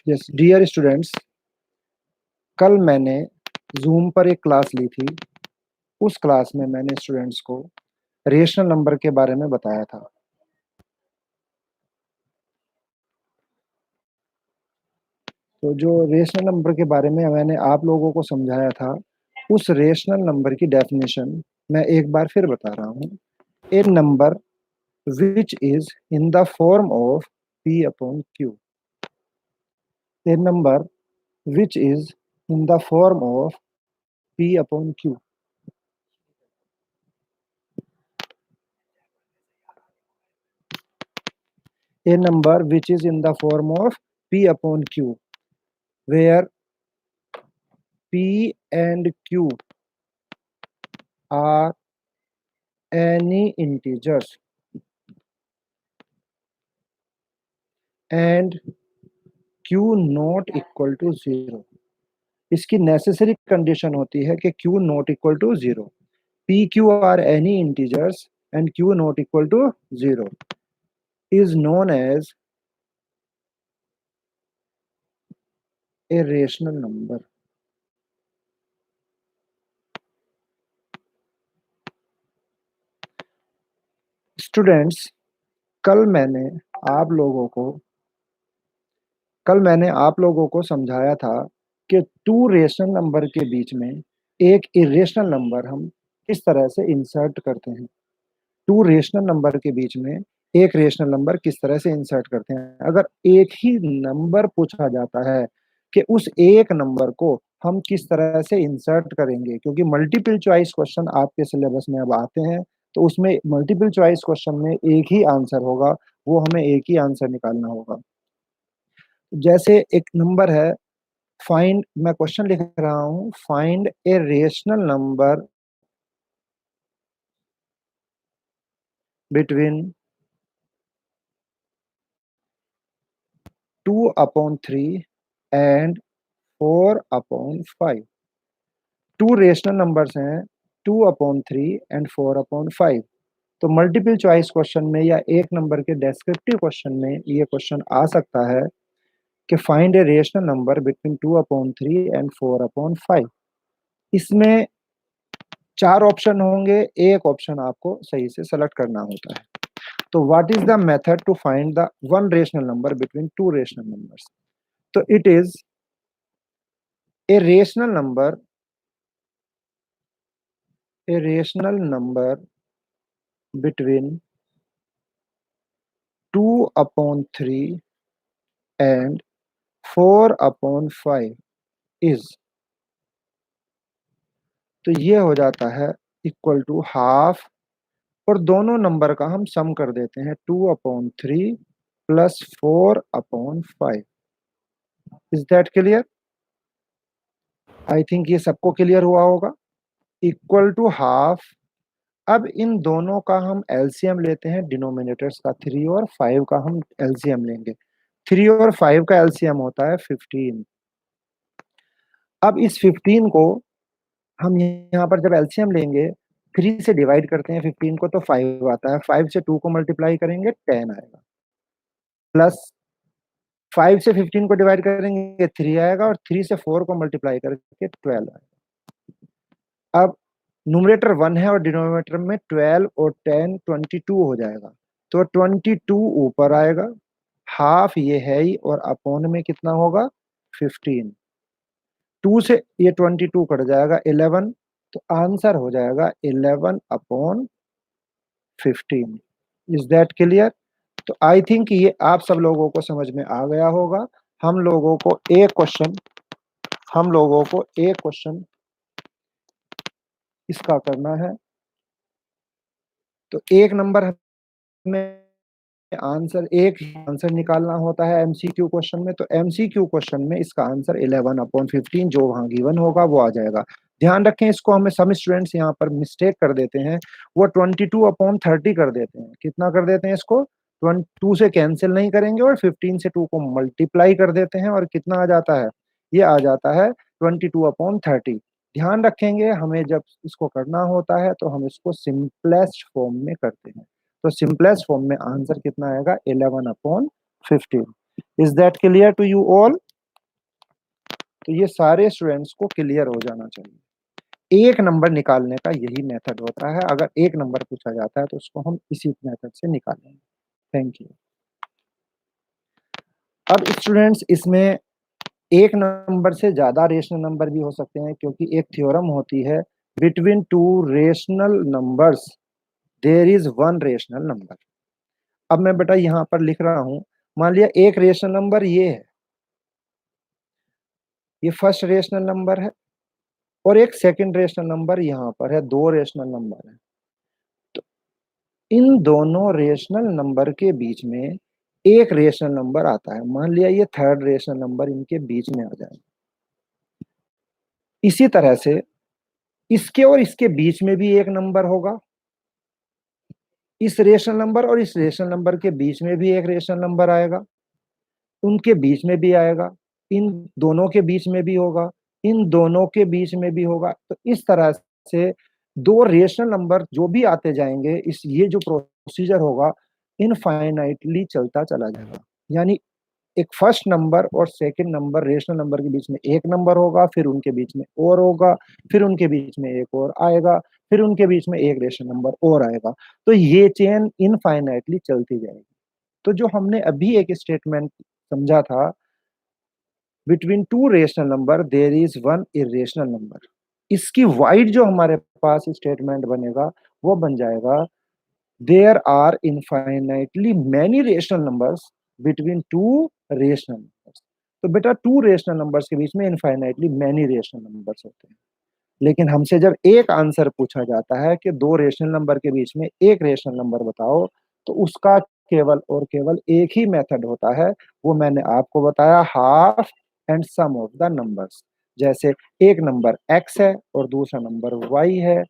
Yes dear students, कल मैंने zoom पर एक क्लास ली थी। उस क्लास में मैंने स्टूडेंट्स को रेशनल नंबर के बारे में बताया था। तो जो रेशनल नंबर के बारे में मैंने आप लोगों को समझाया था, उस रेशनल नंबर की डेफिनेशन मैं एक बार फिर बता रहा हूँ। A number which is in the form of p upon q। A number which is in the form of p upon q। A number which is in the form of p upon q, where p and q are any integers and q not equal to 0। इसकी necessary condition होती है कि q not equal to 0। p q are any integers and q not equal to 0 is known as a rational number। Students, कल मैंने आप लोगों को कल मैंने आप लोगों को समझाया था कि टू रेशनल नंबर के बीच में एक इरेशनल नंबर हम किस तरह से इंसर्ट करते हैं। टू रेशनल नंबर के बीच में एक रेशनल नंबर किस तरह से इंसर्ट करते हैं। अगर एक ही नंबर पूछा जाता है कि उस एक नंबर को हम किस तरह से इंसर्ट करेंगे, क्योंकि मल्टीपल चॉइस क्वेश्चन आपके सिलेबस में अब आते हैं, तो उसमें मल्टीपल चॉइस क्वेश्चन में एक ही आंसर होगा, वो हमें एक ही आंसर निकालना होगा। जैसे एक नंबर है, फाइंड, मैं क्वेश्चन लिख रहा हूं, find a rational number between 2/3 and 4/5। Two rational numbers हैं 2/3 एंड 4/5। तो मल्टीपल चॉइस क्वेश्चन में या एक नंबर के डेस्क्रिप्टिव क्वेश्चन में ये क्वेश्चन आ सकता है कि find a rational number between 2/3 and 4/5। इसमें 4 ऑप्शन होंगे, एक ऑप्शन आपको सही से सेलेक्ट करना होता है। तो what is the method to find the one rational number between two rational numbers. तो it is a rational number between 2/3 and 4/5 is, तो ये हो जाता है इक्वल टू हाफ, और दोनों नंबर का हम सम कर देते हैं 2/3 plus 4/5। Is that clear? I think ये सबको क्लियर हुआ होगा। Equal to half. अब इन दोनों का हम एलसीएम लेते हैं, डिनोमिनेटर्स का 3 और 5 का हम एलसीएम लेंगे। 3 और 5 का एलसीएम होता है 15। अब इस 15 को हम यहाँ पर जब एलसीएम लेंगे, 3 से डिवाइड करते हैं 15 को तो 5 आता है, 5 से 2 को मल्टीप्लाई करेंगे 10 आएगा, प्लस 5 से 15 को डिवाइड करेंगे 3 आएगा, और 3 से 4 को मल्टीप्लाई करके 12 आएगा। अब न्यूमरेटर 1 है और डिनोमिनेटर में 12 और 10 22 हो जाएगा, तो 22 ऊपर आएगा, हाफ ये है ही, और अपॉन में कितना होगा 15। 2 से ये 22 कट जाएगा 11, तो आंसर हो जाएगा 11/15। Is that clear? तो आई थिंक ये आप सब लोगों को समझ में आ गया होगा। हम लोगों को एक क्वेश्चन इसका करना है। तो एक नंबर हमें एक आंसर निकालना होता है एमसीक्यू क्वेश्चन में, तो एमसीक्यू क्वेश्चन में इसका आंसर 11/15 जो वहां गिवन होगा वो आ जाएगा। ध्यान रखें, इसको हमें सम स्टूडेंट्स यहाँ पर मिस्टेक कर देते हैं, वो 22/30 कर देते हैं। कितना कर देते हैं इसको? 2 से कैंसिल नहीं करेंगे और 15 से 2 को मल्टीप्लाई कर देते हैं, और कितना आ जाता है? ये आ जाता है 22/30। ध्यान रखेंगे, हमें जब इसको करना होता है तो हम इसको सिंपलेस्ट फॉर्म में करते हैं। तो सिंपलेस्ट फॉर्म में आंसर कितना आएगा? 11/15। Is that clear to you all? तो ये सारे स्टूडेंट्स को क्लियर हो जाना चाहिए। एक नंबर निकालने का यही मेथड होता है। अगर एक नंबर पूछा जाता है तो उसको हम इसी मेथड से निकालेंगे। Thank you. अब स्टूडेंट्स इसमें एक नंबर से ज्यादा रेशनल नंबर भी हो सकते हैं, क्योंकि एक थ्योरम होती है, between two rational numbers there is one rational number. अब मैं बेटा यहाँ पर लिख रहा हूं, मान लिया एक रेशनल नंबर ये है, ये फर्स्ट रेशनल नंबर है, और एक सेकंड रेशनल नंबर यहाँ पर है, दो रेशनल नंबर है। तो इन दोनों रेशनल नंबर के बीच में एक रेशनल नंबर आता है, मान लिया ये थर्ड रेशनल नंबर इनके बीच में आ जाए। इसी तरह से इसके और इसके बीच में भी एक नंबर होगा, इस रेशनल नंबर और इस रेशनल नंबर के बीच में भी एक रेशनल नंबर आएगा, उनके बीच में भी आएगा, इन दोनों के बीच में भी होगा, इन दोनों के बीच में भी होगा। तो इस तरह से दो रेशनल नंबर जो भी आते जाएंगे, इस ये जो प्रोसीजर होगा इनफाइनाइटली चलता चला जाएगा। यानी एक फर्स्ट नंबर और सेकंड नंबर रेशनल नंबर के बीच में एक नंबर होगा, फिर उनके बीच में और होगा, फिर उनके बीच में एक और आएगा, फिर उनके बीच में एक रेशनल नंबर और आएगा। तो ये चेन इनफाइनाइटली चलती जाएगी। तो जो हमने अभी एक स्टेटमेंट समझा था, between two rational number there is one irrational number, इसकी वाइड जो हमारे पास स्टेटमेंट बनेगा वो बन जाएगा, there are infinitely many rational numbers between two rational numbers. तो बेटा टू रेशनल नंबर्स के बीच में इनफाइनाइटली मैनी रेशनल नंबर्स होते हैं। लेकिन हमसे जब एक आंसर पूछा जाता है कि दो रेशनल नंबर के बीच में एक रेशनल नंबर बताओ, तो उसका केवल और केवल एक ही मेथड होता है, वो मैंने आपको बताया, half and sum of the numbers. जैसे एक नंबर x है और दूसरा नंबर y है,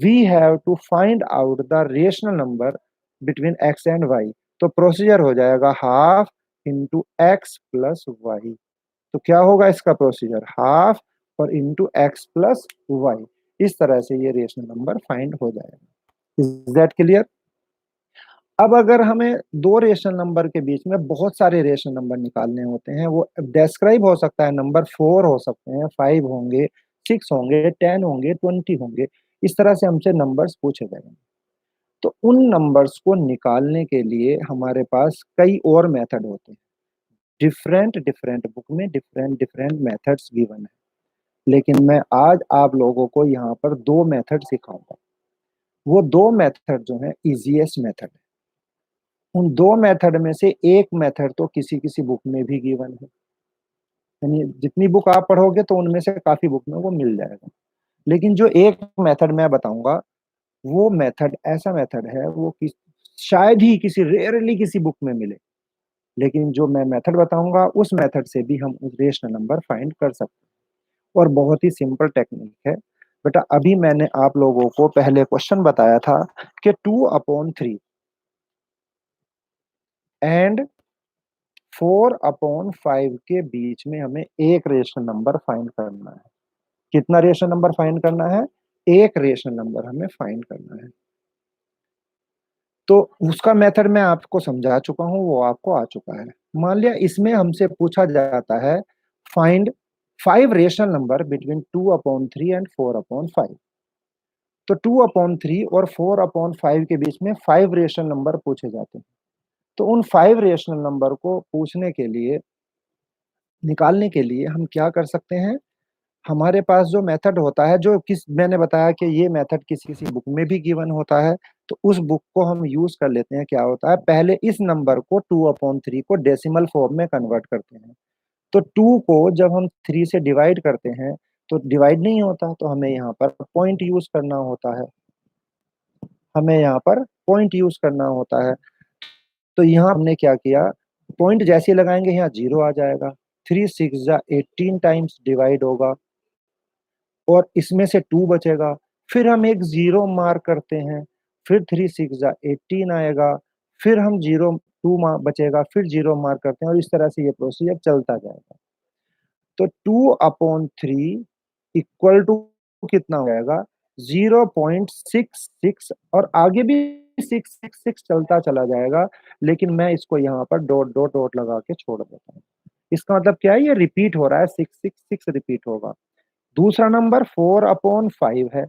we have to find out the rational number between x and y। तो प्रोसीजर हो जाएगा half into x plus y. तो क्या होगा इसका प्रोसीजर, हाफ और इंटू एक्स प्लस वाई। इस तरह से ये रेशनल नंबर फाइंड हो जाएगा। Is that clear? अब अगर हमें दो रेशनल नंबर के बीच में बहुत सारे रेशनल नंबर निकालने होते हैं, वो डिस्क्राइब हो सकता है, नंबर 4 हो सकते हैं, 5 होंगे, 6 होंगे, 10 होंगे, 20 होंगे, इस तरह से हमसे नंबर्स पूछे जाएंगे। तो उन नंबर्स को निकालने के लिए हमारे पास कई और मेथड होते हैं। डिफरेंट डिफरेंट बुक में डिफरेंट डिफरेंट मेथड्स गिवन है, लेकिन मैं आज आप लोगों को यहाँ पर दो मेथड सिखाऊंगा। वो दो मेथड जो है इजीएस्ट मेथड है। उन दो मेथड में से एक मेथड तो किसी किसी बुक में भी गिवन है, यानी जितनी बुक आप पढ़ोगे तो उनमें से काफी बुक में वो मिल जाएगा। लेकिन जो एक मेथड मैं बताऊंगा, वो मेथड ऐसा मेथड है, वो शायद ही किसी रेयरली किसी बुक में मिले। लेकिन जो मैं मेथड बताऊंगा उस मेथड से भी हम रेशनल नंबर फाइंड कर सकते हैं, और बहुत ही सिंपल टेक्निक है। बेटा अभी मैंने आप लोगों को पहले क्वेश्चन बताया था कि 2/3 एंड 4/5 के बीच में हमें एक रेशनल नंबर फाइंड करना है। कितना रेशनल नंबर फाइंड करना है? एक रेशनल नंबर हमें फाइंड करना है। तो उसका मेथड मैं आपको समझा चुका हूं, वो आपको आ चुका है। मान लिया इसमें हमसे पूछा जाता है, find 5 rational number between 2/3 and 4/5। तो 2/3 और 4/5 के बीच में 5 रेशनल नंबर पूछे जाते हैं। तो उन 5 रेशनल नंबर को पूछने के लिए, निकालने के लिए हम क्या कर सकते हैं, हमारे पास जो मेथड होता है, जो किस मैंने बताया कि ये मेथड किसी किसी बुक में भी गिवन होता है, तो उस बुक को हम यूज कर लेते हैं। क्या होता है, पहले इस नंबर को 2/3 को डेसिमल फॉर्म में कन्वर्ट करते हैं। तो 2 को जब हम 3 से डिवाइड करते हैं तो डिवाइड नहीं होता, तो हमें यहाँ पर पॉइंट यूज करना होता है, हमें यहाँ पर पॉइंट यूज करना होता है। तो यहाँ हमने क्या किया, पॉइंट जैसे लगाएंगे यहाँ 0 आ जाएगा, 3 6 जा 18 टाइम्स डिवाइड होगा, और इसमें से 2 बचेगा, फिर हम एक 0 मार्क करते हैं, फिर 3 6 जा 18 आएगा, फिर हम 0 2 बचेगा, फिर 0 मार्क करते हैं, और इस तरह से ये प्रोसीजर चलता जाएगा। तो 2/3 इक्वल टू कितना हो जाएगा, 0.66, और आगे भी 666 चलता चला जाएगा, लेकिन मैं इसको यहाँ पर डॉट डॉट डॉट लगा के छोड़ देता हूँ। इसका मतलब क्या है, ये रिपीट हो रहा है, 666 रिपीट होगा। दूसरा नंबर 4/5 है।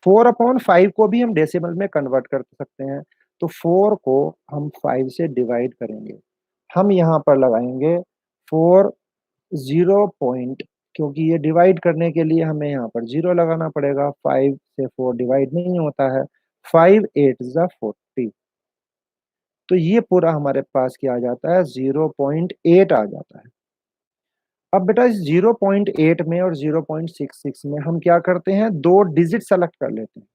4/5 को भी हम डेसिमल में कन्वर्ट कर सकते हैं। तो 4 को हम 5 से डिवाइड करेंगे। हम यहाँ पर लगाएंगे 4 0 पॉइंट, क्योंकि ये डिवाइड करने के लिए हमें यहाँ पर 0 लगाना पड़ेगा। 5 से 4 डिवाइड नहीं होता है। 5 8 ज़ा 40। तो ये पूरा हमारे पास क्या आ जाता है, 0.8 आ जाता है। अब बेटा इस 0.8 में और 0.66 में हम क्या करते हैं, दो डिजिट सेलेक्ट कर लेते हैं।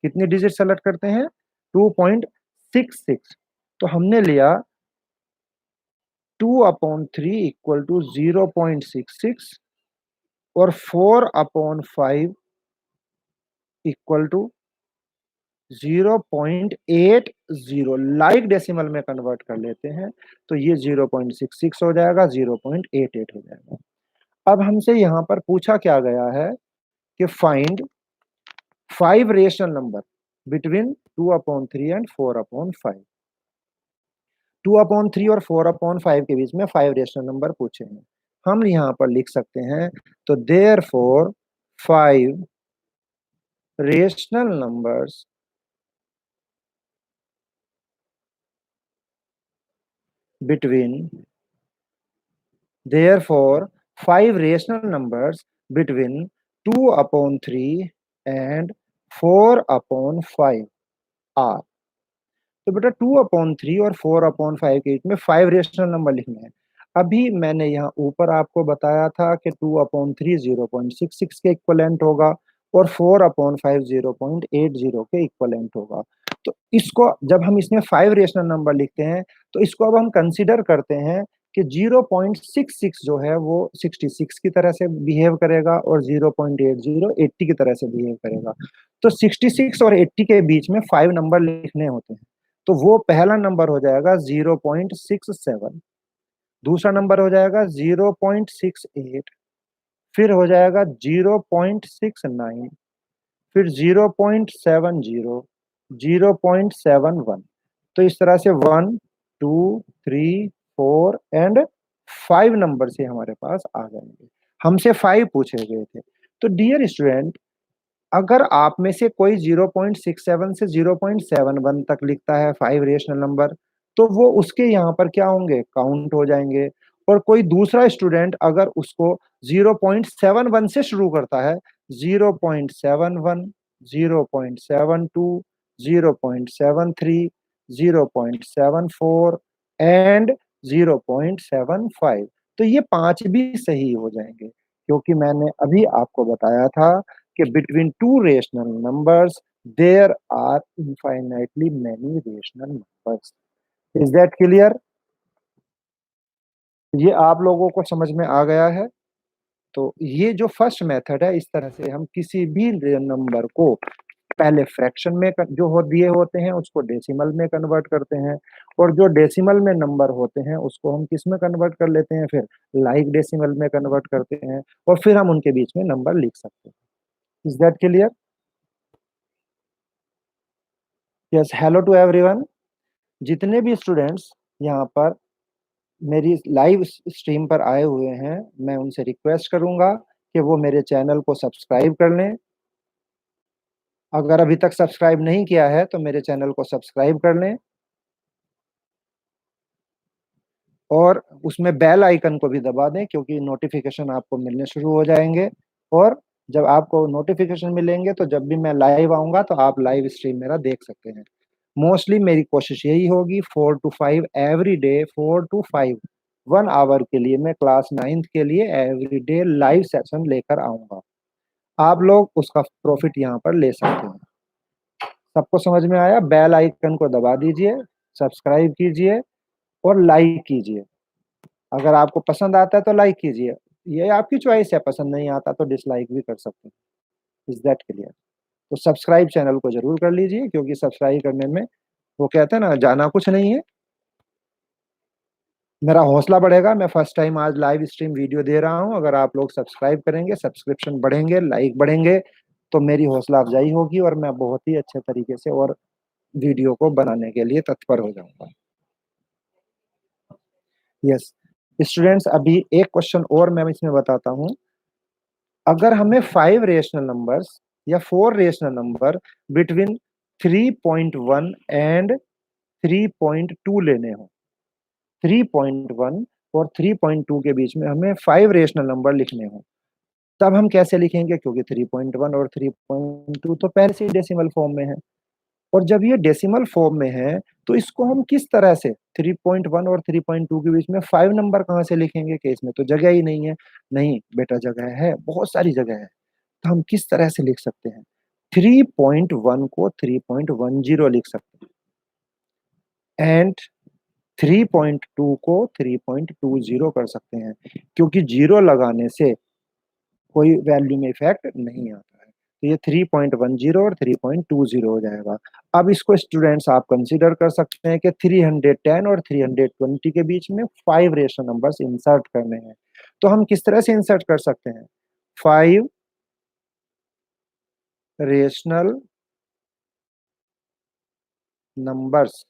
कितनी डिजिट सेलेक्ट करते हैं, 2.66। तो हमने लिया 2/3 इक्वल टू 0.66 और 4/5 इक्वल टू 0.80। लाइक डेसिमल में कन्वर्ट कर लेते हैं तो ये 0.66 हो जाएगा, 0.88 हो जाएगा। अब हमसे यहाँ पर पूछा क्या गया है कि find 5 rational number between 2/3 and 4/5। 2/3 और 4/5 के बीच में 5 रेशनल नंबर पूछे हैं। हम यहाँ पर लिख सकते हैं, तो therefore 5 rational numbers between therefore 5 rational numbers between 2/3 and 4/5 are। तो बेटा 2/3 और 4/5 के बीच में 5 रेशनल नंबर लिखने हैं। अभी मैंने यहाँ ऊपर आपको बताया था कि 2/3 0.66 के इक्वलेंट होगा और 4/5 0.80 के इक्वलेंट होगा। तो इसको जब हम इसमें 5 रेशनल नंबर लिखते हैं तो इसको अब हम कंसीडर करते हैं कि 0.66 जो है वो 66 की तरह से बिहेव करेगा और 0.80 80 की तरह से बिहेव करेगा। तो 66 और 80 के बीच में 5 नंबर लिखने होते हैं। तो वो पहला नंबर हो जाएगा 0.67, दूसरा नंबर हो जाएगा 0.68, फिर हो जाएगा 0.69, फिर 0.70, 0.71। तो इस तरह से 1 2 3 4 एंड 5 नंबर से हमारे पास आ जाएंगे। हमसे 5 पूछे गए थे। तो डियर स्टूडेंट, अगर आप में से कोई 0.67 से 0.71 तक लिखता है 5 रेशनल नंबर, तो वो उसके यहाँ पर क्या होंगे, काउंट हो जाएंगे। और कोई दूसरा स्टूडेंट अगर उसको 0.71 से शुरू करता है, 0.71, 0.72, 0.73, 0.74 एंड 0.75, तो ये 5 भी सही हो जाएंगे, क्योंकि मैंने अभी आपको बताया था कि between two rational numbers there are infinitely many rational numbers। Is that clear? ये आप लोगों को समझ में आ गया है। तो ये जो फर्स्ट मेथड है, इस तरह से हम किसी भी नंबर को पहले फ्रैक्शन में जो हो दिए होते हैं उसको डेसिमल में कन्वर्ट करते हैं, और जो डेसिमल में नंबर होते हैं उसको हम किस में कन्वर्ट कर लेते हैं, फिर लाइक डेसिमल में कन्वर्ट करते हैं, और फिर हम उनके बीच में नंबर लिख सकते हैं। Is that clear? Yes, hello to everyone. जितने भी स्टूडेंट्स यहाँ पर मेरी लाइव स्ट्रीम पर आए हुए हैं, मैं उनसे रिक्वेस्ट करूंगा कि वो मेरे चैनल को सब्सक्राइब कर लें। अगर अभी तक सब्सक्राइब नहीं किया है तो मेरे चैनल को सब्सक्राइब कर लें, और उसमें बेल आइकन को भी दबा दें, क्योंकि नोटिफिकेशन आपको मिलने शुरू हो जाएंगे। और जब आपको नोटिफिकेशन मिलेंगे तो जब भी मैं लाइव आऊँगा तो आप लाइव स्ट्रीम मेरा देख सकते हैं। मोस्टली मेरी कोशिश यही होगी, 4 to 5 every day, 4 to 5 1 hour के लिए मैं क्लास 9th के लिए एवरी डे लाइव सेशन लेकर आऊँगा। आप लोग उसका प्रॉफिट यहाँ पर ले सकते हैं। सबको समझ में आया? बेल आइकन को दबा दीजिए, सब्सक्राइब कीजिए और लाइक कीजिए। अगर आपको पसंद आता है तो लाइक कीजिए, ये आपकी चॉइस है, पसंद नहीं आता तो डिसलाइक भी कर सकते हैं। Is that clear? तो सब्सक्राइब चैनल को जरूर कर लीजिए, क्योंकि सब्सक्राइब करने में वो कहते हैं ना, जाना कुछ नहीं है, मेरा हौसला बढ़ेगा। मैं फर्स्ट टाइम आज लाइव स्ट्रीम वीडियो दे रहा हूं। अगर आप लोग सब्सक्राइब करेंगे, सब्सक्रिप्शन बढ़ेंगे, लाइक बढ़ेंगे, तो मेरी हौसला अफजाई होगी और मैं बहुत ही अच्छे तरीके से और वीडियो को बनाने के लिए तत्पर हो जाऊंगा। यस स्टूडेंट्स, अभी एक क्वेश्चन और मैं इसमें बताता हूँ। अगर हमें 5 रेशनल नंबर्स या 4 रेशनल नंबर बिटवीन 3.1 एंड 3.2 लेने हो, 3.1 और 3.2 के बीच में हमें 5 रेशनल नंबर लिखने हो, तब हम कैसे लिखेंगे? क्योंकि 3.1 और 3.2 तो पहले से ही डेसिमल फॉर्म में है, और जब ये डेसिमल फॉर्म में है तो इसको हम किस तरह से 3.1 और 3.2 के बीच में 5 नंबर कहाँ से लिखेंगे कि इसमें तो जगह ही नहीं है। नहीं बेटा, जगह है, बहुत सारी जगह है। तो हम किस तरह से लिख सकते हैं? 3.1 को 3.10 लिख सकते हैं एंड 3.2 को 3.20 कर सकते हैं, क्योंकि जीरो लगाने से कोई वैल्यू में इफेक्ट नहीं आता है। तो ये 3.10 और 3.20 हो जाएगा। अब इसको स्टूडेंट्स आप कंसीडर कर सकते हैं कि 310 और 320 के बीच में 5 रेशनल नंबर्स इंसर्ट करने हैं। तो हम किस तरह से इंसर्ट कर सकते हैं? 5 rational numbers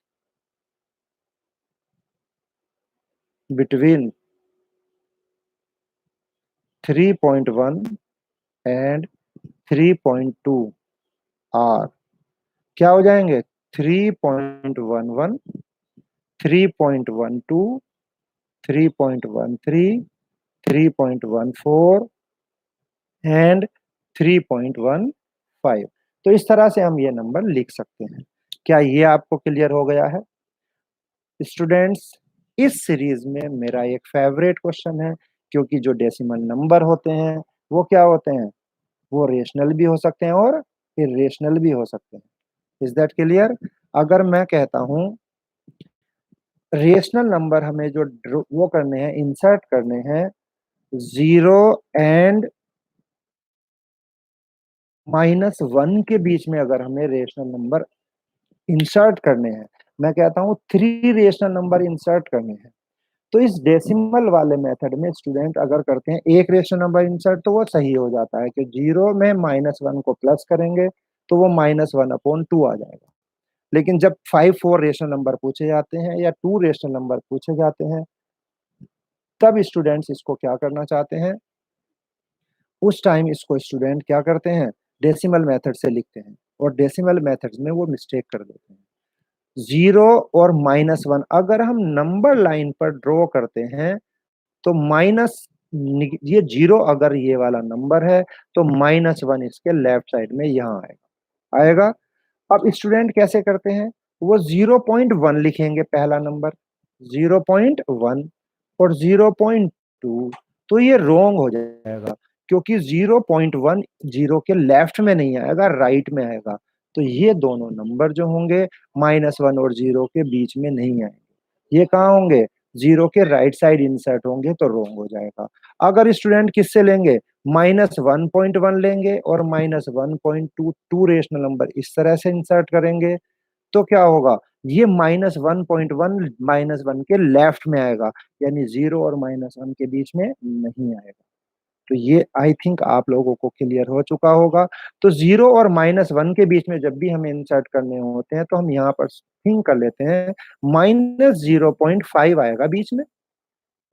between 3.1 and 3.2 are क्या हो जाएंगे? 3.11, 3.12, 3.13, 3.14 एंड 3.15। तो इस तरह से हम ये नंबर लिख सकते हैं। क्या ये आपको क्लियर हो गया है स्टूडेंट्स? इस सीरीज में मेरा एक फेवरेट क्वेश्चन है, क्योंकि जो डेसिमल नंबर होते हैं वो क्या होते हैं? वो रेशनल भी हो सकते हैं और इरेशनल भी हो सकते हैं। Is that clear? अगर मैं कहता हूं रेशनल नंबर हमें जो वो करने हैं, इंसर्ट करने हैं 0 एंड -1 के बीच में, अगर हमें रेशनल नंबर इंसर्ट करने हैं, मैं कहता हूँ 3 रेशनल नंबर इंसर्ट करने हैं, तो इस डेसिमल वाले मेथड में स्टूडेंट अगर करते हैं एक रेशनल नंबर इंसर्ट तो वो सही हो जाता है कि 0 में -1 को प्लस करेंगे तो वो -1/2 आ जाएगा। लेकिन जब 5 4 रेशनल नंबर पूछे जाते हैं या 2 रेशनल नंबर पूछे जाते हैं, तब स्टूडेंट्स इसको क्या करना चाहते हैं? उस टाइम इसको स्टूडेंट क्या करते हैं? डेसिमल मेथड से लिखते हैं, और डेसिमल मेथड्स में वो मिस्टेक कर देते हैं। 0 और -1 अगर हम नंबर लाइन पर ड्रॉ करते हैं तो माइनस, ये 0 अगर ये वाला नंबर है तो -1 इसके लेफ्ट साइड में यहाँ आएगा। अब स्टूडेंट कैसे करते हैं? वो 0.1 लिखेंगे पहला नंबर, 0.1 और 0.2, तो ये रॉन्ग हो जाएगा, क्योंकि 0.1 जीरो के लेफ्ट में नहीं आएगा, राइट में आएगा। तो ये दोनों नंबर जो होंगे -1 और 0 के बीच में नहीं आएंगे, ये कहाँ होंगे? 0 के राइट साइड इंसर्ट होंगे, तो रॉन्ग हो जाएगा। अगर स्टूडेंट किससे लेंगे? -1.1 लेंगे और -1.2 टू रेशनल नंबर इस तरह से इंसर्ट करेंगे, तो क्या होगा? ये -1.1 -1 के लेफ्ट में आएगा, यानी 0 और -1 के बीच में नहीं आएगा। तो ये आई थिंक आप लोगों को क्लियर हो चुका होगा। तो 0 और -1 के बीच में जब भी हमें इंसर्ट करने होते हैं तो हम यहाँ पर थिंक कर लेते हैं, -0.5 आएगा बीच में,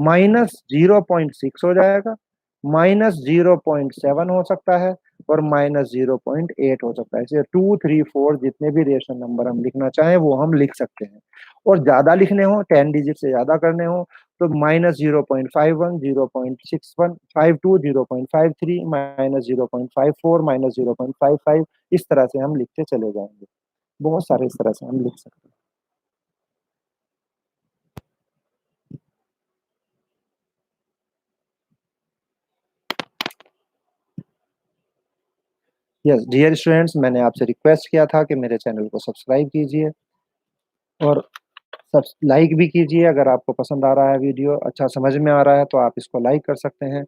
-0.6 हो जाएगा, -0.7 हो सकता है, और -0.8 हो सकता है। ऐसे 2 3 4 जितने भी रेशनल नंबर हम लिखना चाहें वो हम लिख सकते हैं। और ज्यादा लिखने हो, 10 डिजिट से ज्यादा करने हो, तो -0.51, 0.61, 52, 0.53, -0.54, -0.55, इस तरह से हम लिखते चले जाएंगे। बहुत सारे इस तरह से हम लिख सकते हैं। यस डियर स्टूडेंट्स, मैंने आपसे रिक्वेस्ट किया था कि मेरे चैनल को सब्सक्राइब कीजिए और सब लाइक भी कीजिए। अगर आपको पसंद आ रहा है, वीडियो अच्छा समझ में आ रहा है, तो आप इसको लाइक कर सकते हैं।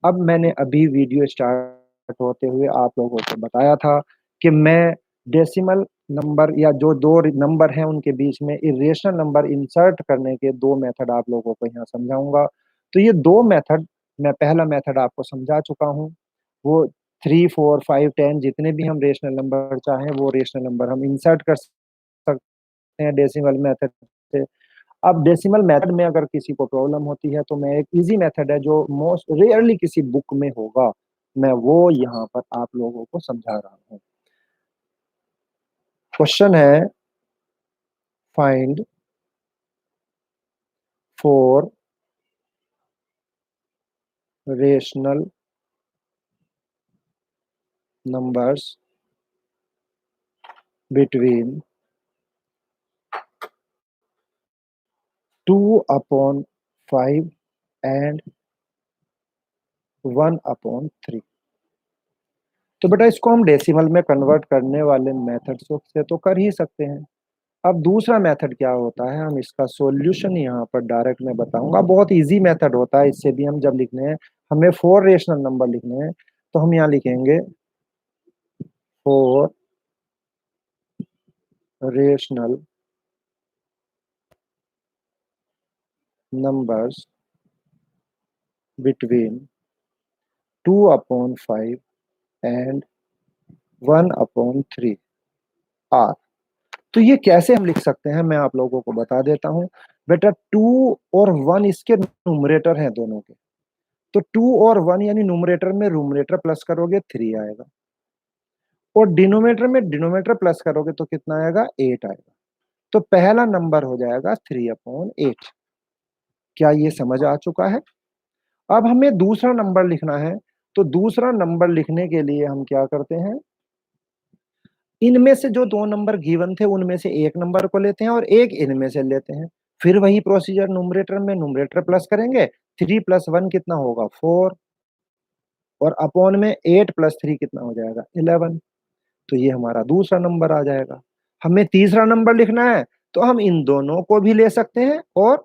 अब मैंने अभी वीडियो स्टार्ट होते हुए आप लोगों को बताया था कि मैं डेसिमल नंबर या जो दो नंबर हैं उनके बीच में इरेशनल नंबर इंसर्ट करने के दो मेथड आप लोगों को यहाँ समझाऊंगा। तो ये दो मेथड, मैं पहला मेथड आपको समझा चुका हूँ, वो 3 4 5 10 जितने भी हम रेशनल नंबर चाहें वो रेशनल नंबर हम इंसर्ट कर सकते हैं डेसिमल मेथड से। अब डेसिमल मेथड में अगर किसी को प्रॉब्लम होती है तो मैं एक इजी मेथड है जो मोस्ट रेयरली किसी बुक में होगा, मैं वो यहाँ पर आप लोगों को समझा रहा हूँ। क्वेश्चन है find four rational numbers between 2/5 and 1/3। तो बेटा इसको हम डेसिमल में कन्वर्ट करने वाले मेथड से तो कर ही सकते हैं। अब दूसरा मेथड क्या होता है, हम इसका सॉल्यूशन यहाँ पर डायरेक्ट मैं बताऊंगा। बहुत इजी मेथड होता है, इससे भी हम जब लिखने हैं, हमें फोर रेशनल नंबर लिखने हैं, तो हम यहाँ लिखेंगे four rational numbers between 2/5 and 1/3 are. तो ये कैसे हम लिख सकते हैं मैं आप लोगों को बता देता हूं। बेटा 2 और 1 इसके न्यूमरेटर हैं दोनों के, तो 2 और 1 यानी न्यूमरेटर में न्यूमरेटर प्लस करोगे 3 आएगा, और डिनोमिनेटर में डिनोमिनेटर प्लस करोगे तो कितना आएगा 8 आएगा। तो पहला नंबर हो जाएगा 3/8। क्या ये समझ आ चुका है? अब हमें दूसरा नंबर लिखना है, तो दूसरा नंबर लिखने के लिए हम क्या करते हैं, इनमें से जो दो नंबर गिवन थे उनमें से एक नंबर को लेते हैं और एक इनमें से लेते हैं। फिर वही प्रोसीजर, न्यूमरेटर में न्यूमरेटर प्लस करेंगे, 3 + 1 कितना होगा 4, और अपॉन में 8 + 3 कितना हो जाएगा 11। तो ये हमारा दूसरा नंबर आ जाएगा। हमें तीसरा नंबर लिखना है, तो हम इन दोनों को भी ले सकते हैं और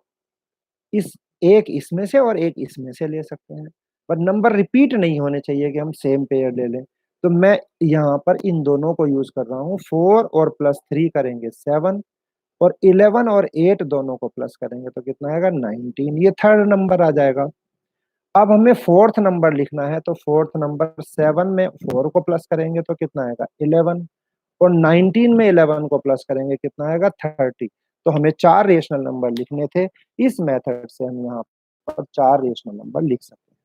इस एक इसमें से और एक इसमें से ले सकते हैं, पर नंबर रिपीट नहीं होने चाहिए कि हम सेम पेयर ले लें। तो मैं यहाँ पर इन दोनों को यूज कर रहा हूँ, 4 और +3 करेंगे 7, और 11 और 8 दोनों को प्लस करेंगे तो कितना आएगा 19। ये थर्ड नंबर आ जाएगा। अब हमें फोर्थ नंबर लिखना है, तो फोर्थ नंबर 7 में 4 को प्लस करेंगे तो कितना आएगा 11, और 19 में 11 को प्लस करेंगे कितना आएगा 30। तो हमें चार रेशनल नंबर लिखने थे, इस मेथड से हम यहाँ पर चार रेशनल नंबर लिख सकते हैं।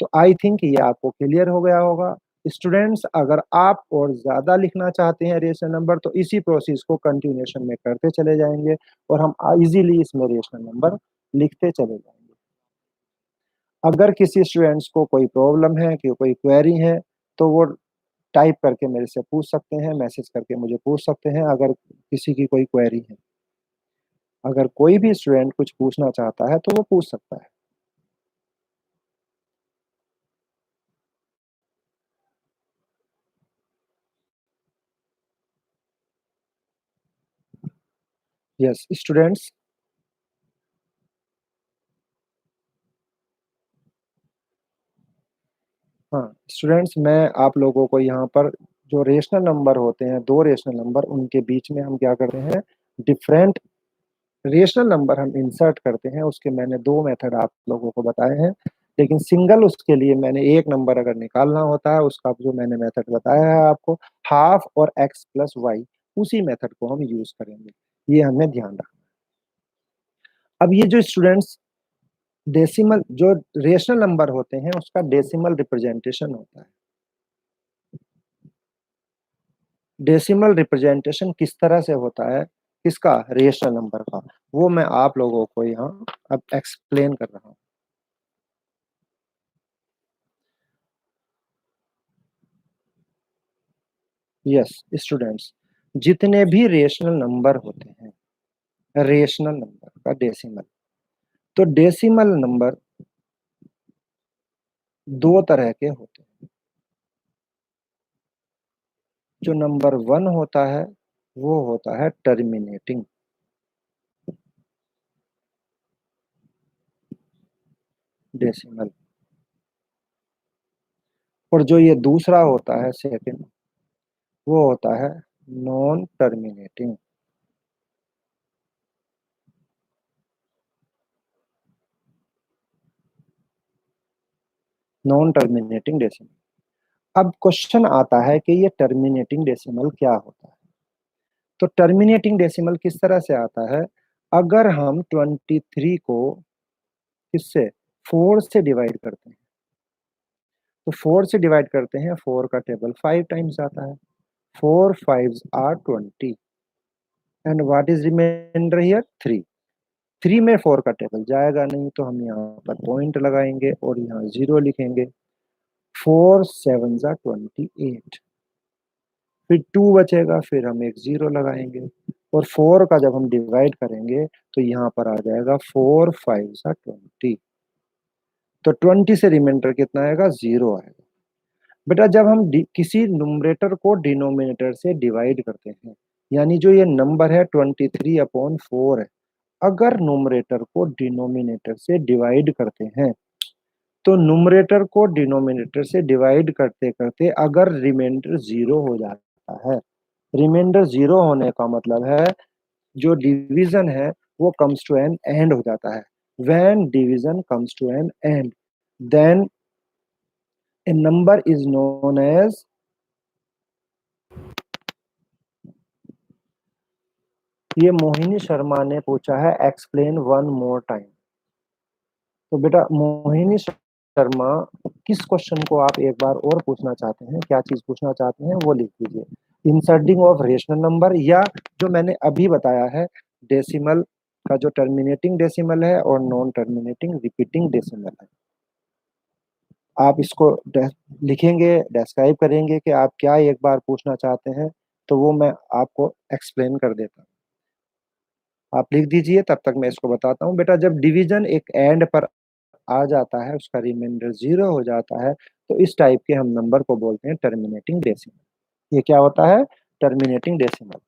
तो आई थिंक ये आपको क्लियर हो गया होगा। स्टूडेंट्स, अगर आप और ज्यादा लिखना चाहते हैं रेशनल नंबर, तो इसी प्रोसेस को कंटिन्यूएशन में करते चले जाएंगे और हम इजीली इसमें रेशनल नंबर लिखते चले जाएंगे। अगर किसी स्टूडेंट्स को कोई प्रॉब्लम है, कि कोई क्वेरी है, तो वो टाइप करके मेरे से पूछ सकते हैं, मैसेज करके मुझे पूछ सकते हैं, अगर किसी की कोई क्वेरी है। अगर कोई भी स्टूडेंट कुछ पूछना चाहता है तो वो पूछ सकता है। Yes students. हाँ स्टूडेंट्स, मैं आप लोगों को यहाँ पर जो रेशनल नंबर होते हैं, दो रेशनल नंबर, उनके बीच में हम क्या करते हैं, डिफरेंट रेशनल नंबर हम इंसर्ट करते हैं। उसके मैंने दो मेथड आप लोगों को बताए हैं, लेकिन सिंगल उसके लिए मैंने एक नंबर अगर निकालना होता है, उसका जो मैंने मेथड बताया है आपको, हाफ और x+y, उसी मेथड को हम यूज करेंगे। ये हमें ध्यान रखना। अब ये जो स्टूडेंट्स डेसिमल जो रेशनल नंबर होते हैं, उसका डेसिमल रिप्रेजेंटेशन होता है। डेसिमल रिप्रेजेंटेशन किस तरह से होता है, किसका, रेशनल नंबर का, वो मैं आप लोगों को यहाँ अब एक्सप्लेन कर रहा हूँ। यस स्टूडेंट्स, जितने भी रेशनल नंबर होते हैं, रेशनल नंबर का डेसिमल, तो डेसिमल नंबर दो तरह के होते हैं। जो नंबर 1 होता है वो होता है टर्मिनेटिंग डेसिमल, और जो ये दूसरा होता है सेकंड, वो होता है non terminating. Non terminating decimal. अब क्वेश्चन आता है कि ये टर्मिनेटिंग डेसिमल क्या होता है। तो टर्मिनेटिंग डेसिमल किस तरह से आता है, अगर हम 23 को किससे 4 से डिवाइड करते हैं, तो 4 से डिवाइड करते हैं, 4 का टेबल 5 टाइम्स आता है, 4 5s are 20 and what is remainder here 3। 3 में 4 का टेबल जाएगा नहीं, तो हम यहाँ पर पॉइंट लगाएंगे और यहाँ 0 लिखेंगे। 4 7s आर 28, फिर 2 बचेगा, फिर हम एक 0 लगाएंगे और 4 का जब हम डिवाइड करेंगे तो यहाँ पर आ जाएगा 4 5s आर 20, तो 20 से रिमाइंडर कितना आएगा 0 आएगा। बेटा जब हम किसी नुमरेटर को डिनोमिनेटर से डिवाइड करते हैं, यानी जो ये नंबर है 23/4 है, अगर नुमरेटर को डिनोमिनेटर से डिवाइड करते हैं, तो नुमरेटर को डिनोमिनेटर से डिवाइड करते करते अगर रिमाइंडर 0 हो जाता है, रिमाइंडर 0 होने का मतलब है जो डिवीजन है वो कम्स टू एन एंड हो जाता है। When division comes to an end, then a number is known as, ये मोहिनी शर्मा ने पूछा है एक्सप्लेन वन मोर टाइम। तो बेटा मोहिनी शर्मा किस क्वेश्चन को आप एक बार और पूछना चाहते हैं, क्या चीज पूछना चाहते हैं वो लिख दीजिए। इंसर्टिंग ऑफ रेशनल नंबर, या जो मैंने अभी बताया है डेसिमल का जो टर्मिनेटिंग डेसिमल है और नॉन टर्मिनेटिंग रिपीटिंग डेसिमल है। आप इसको लिखेंगे, डिस्क्राइब करेंगे कि आप क्या एक बार पूछना चाहते हैं, तो वो मैं आपको एक्सप्लेन कर देता हूँ। आप लिख दीजिए, तब तक मैं इसको बताता हूँ। बेटा जब डिवीजन एक एंड पर आ जाता है, उसका रिमाइंडर 0 हो जाता है, तो इस टाइप के हम नंबर को बोलते हैं टर्मिनेटिंग डेसिमल। ये क्या होता है? Terminating decimal.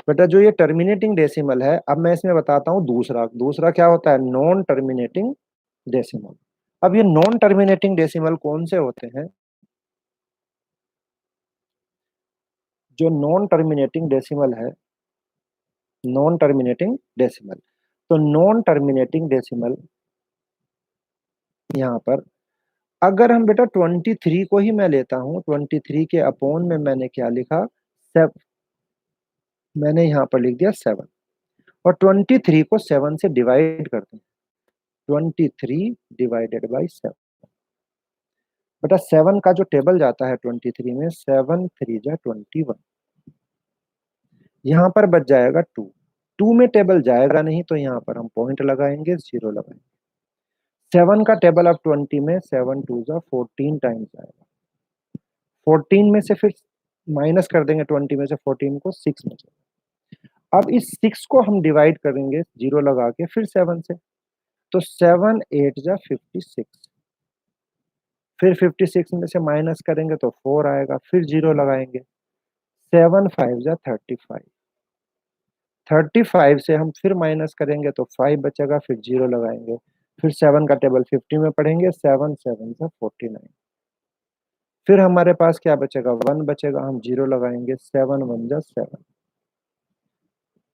बेटा जो ये टर्मिनेटिंग डेसिमल है, अब मैं इसमें बताता हूँ दूसरा दूसरा क्या होता है, नॉन टर्मिनेटिंग डेसिमल। अब ये नॉन टर्मिनेटिंग डेसिमल कौन से होते हैं? जो नॉन टर्मिनेटिंग डेसिमल है, नॉन टर्मिनेटिंग डेसिमल, तो नॉन टर्मिनेटिंग डेसिमल यहाँ पर अगर हम बेटा 23 को ही मैं लेता हूँ, 23 के अपॉन में मैंने क्या लिखा, मैंने यहाँ पर लिख दिया 7, और 23 को 7 से डिवाइड करते हैं, 23 डिवाइडेड बाई 7। बेटा 7 का जो टेबल जाता है 23 में, 7 3 जा 21, यहाँ पर बच जाएगा 2। 2 में टेबल जाएगा नहीं, तो यहाँ पर हम पॉइंट लगाएंगे, 0 लगाएंगे। 7 का टेबल अब 20 में, 7 2 जा 14 टाइम्स आएगा। 14 में से फिर माइनस कर देंगे 20 में से 14 को, 6 बचेगा। अब इस 6 को हम डिवाइड करेंगे 0 लगा के फिर 7 से, तो 7 8 जा 56, फिर 56 में से माइनस करेंगे तो 4 आएगा, फिर 0 लगाएंगे। 7 5 जा 35, 35 से हम फिर माइनस करेंगे तो 5 बचेगा, फिर 0 लगाएंगे। फिर 7 का टेबल 50 में पढ़ेंगे, 7 7 जा 49, फिर हमारे पास क्या बचेगा, 1 बचेगा, हम 0 लगाएंगे, 7 1 जा 7।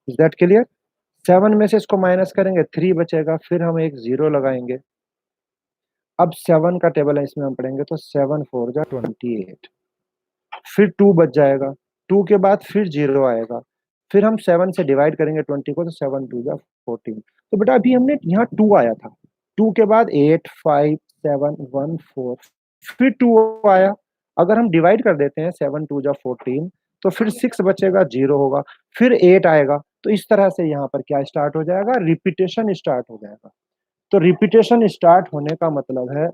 Is that clear? 7 में से इसको माइनस करेंगे, 3 बचेगा, फिर हम एक 0 लगाएंगे। अब 7 का टेबल है, इसमें हम पढ़ेंगे तो 7 4 जा 28, फिर 2 बच जाएगा, 2 के बाद फिर 0 आएगा, फिर हम 7 से डिवाइड करेंगे 20 को, तो 7 2 जा 14। तो बेटा अभी हमने यहाँ 2 आया था, 2 के बाद 8 5 7 1 4, फिर 2 आया। अगर हम डिवाइड कर देते हैं 7 2 जा 14, तो फिर 6 बचेगा, 0 होगा, फिर 8 आएगा। तो इस तरह से यहाँ पर क्या स्टार्ट हो जाएगा, रिपीटेशन स्टार्ट हो जाएगा। तो रिपीटेशन स्टार्ट होने का मतलब है,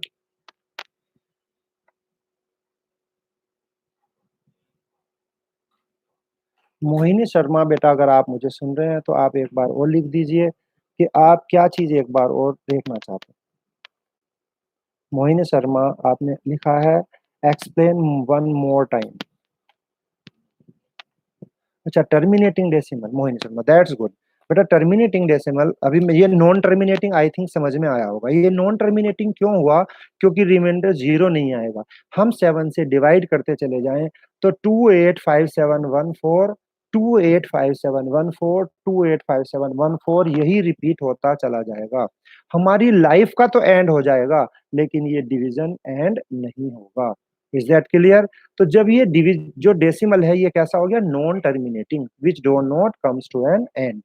मोहिनी शर्मा बेटा अगर आप मुझे सुन रहे हैं तो आप एक बार और लिख दीजिए कि आप क्या चीज एक बार और देखना चाहते हैं। मोहिनी शर्मा आपने लिखा है एक्सप्लेन वन मोर टाइम। अच्छा terminating decimal, Mohini Sharma, that's good. बेटा टर्मिनेटिंग डेसिमल, अभी ये नॉन टर्मिनेटिंग आई थिंक समझ में आया होगा। ये नॉन टर्मिनेटिंग क्यों हुआ? क्योंकि रिमाइंडर 0 नहीं आएगा। हम 7 से डिवाइड करते चले जाएं तो 285714, 285714, 285714 यही रिपीट होता चला जाएगा। हमारी लाइफ का तो एंड हो जाएगा, लेकिन ये डिवीजन एंड नहीं होगा। Is that clear? तो जब ये जो डेसिमल है, ये कैसा हो गया, non terminating, which do not comes to an end.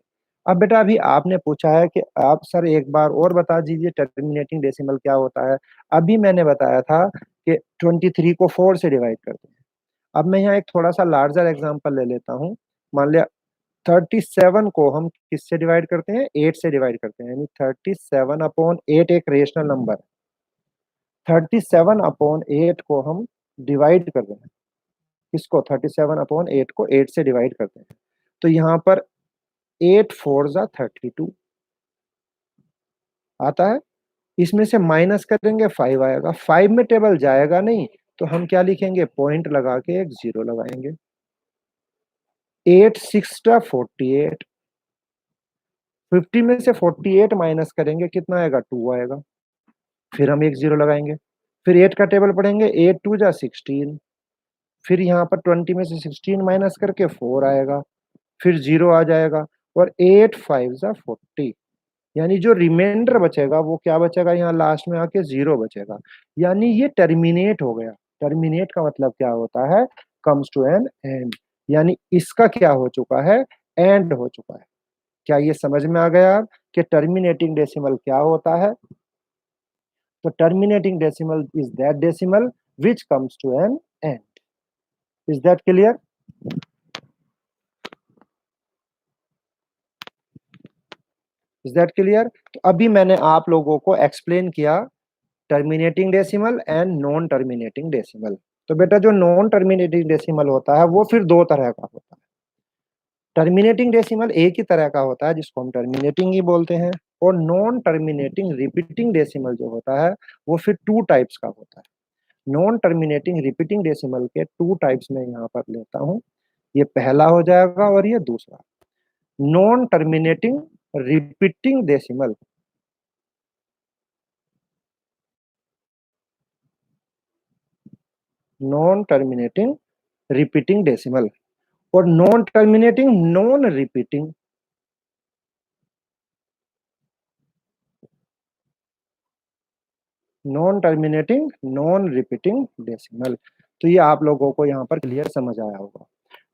अब बेटा अभी आपने पूछा है कि आप सर एक बार और बता दीजिए टर्मिनेटिंग डेसिमल क्या होता है। अभी मैंने बताया था कि 23 को 4 से डिवाइड करते हैं। अब मैं यहाँ एक थोड़ा सा लार्जर एग्जांपल ले लेता हूँ। मान लिया 37 को हम किससे डिवाइड करते हैं, 8 से डिवाइड करते हैं, यानी 37/8 एक रेशनल नंबर। 37/8 को हम डिवाइड कर रहे हैं, किसको, 37/8 को 8 से डिवाइड करते हैं। तो यहाँ पर 8 4 जा 32 आता है, इसमें से माइनस करेंगे 5 आएगा, 5 में टेबल जाएगा नहीं, तो हम क्या लिखेंगे, पॉइंट लगा के एक जीरो लगाएंगे। 8 6 48, 50 में से 48 माइनस करेंगे, कितना आएगा, 2 आएगा, फिर हम एक जीरो लगाएंगे। फिर 8 का टेबल पढ़ेंगे, 8 2 जा 16, फिर यहाँ पर 20 में से 16 माइनस करके 4 आएगा, फिर जीरो आ जाएगा, और 8 5 जा 40, यानी जो रिमाइंडर बचेगा वो क्या बचेगा, यहाँ लास्ट में आके जीरो बचेगा, यानी ये टर्मिनेट हो गया। टर्मिनेट का मतलब क्या होता है, कम्स टू एन एंड, यानी इसका क्या हो चुका है, एंड हो चुका है। क्या ये समझ में आ गया कि टर्मिनेटिंग डेसिमल क्या होता है? तो terminating decimal is that decimal which comes to an end. Is that clear? Is that clear? तो अभी मैंने आप लोगों को एक्सप्लेन किया terminating decimal and non terminating decimal. तो बेटा जो नॉन टर्मिनेटिंग डेसिमल होता है वो फिर दो तरह का होता है। टर्मिनेटिंग डेसिमल एक ही तरह का होता है जिसको हम टर्मिनेटिंग ही बोलते हैं, और नॉन टर्मिनेटिंग रिपीटिंग डेसिमल जो होता है वो फिर टू टाइप्स का होता है। नॉन टर्मिनेटिंग रिपीटिंग डेसिमल के टू टाइप्स में यहाँ पर लेता हूँ, ये पहला हो जाएगा और ये दूसरा। Non terminating repeating decimal, non terminating repeating decimal, और non terminating non repeating, non terminating non repeating decimal. तो ये आप लोगों को यहाँ पर क्लियर समझ आया होगा।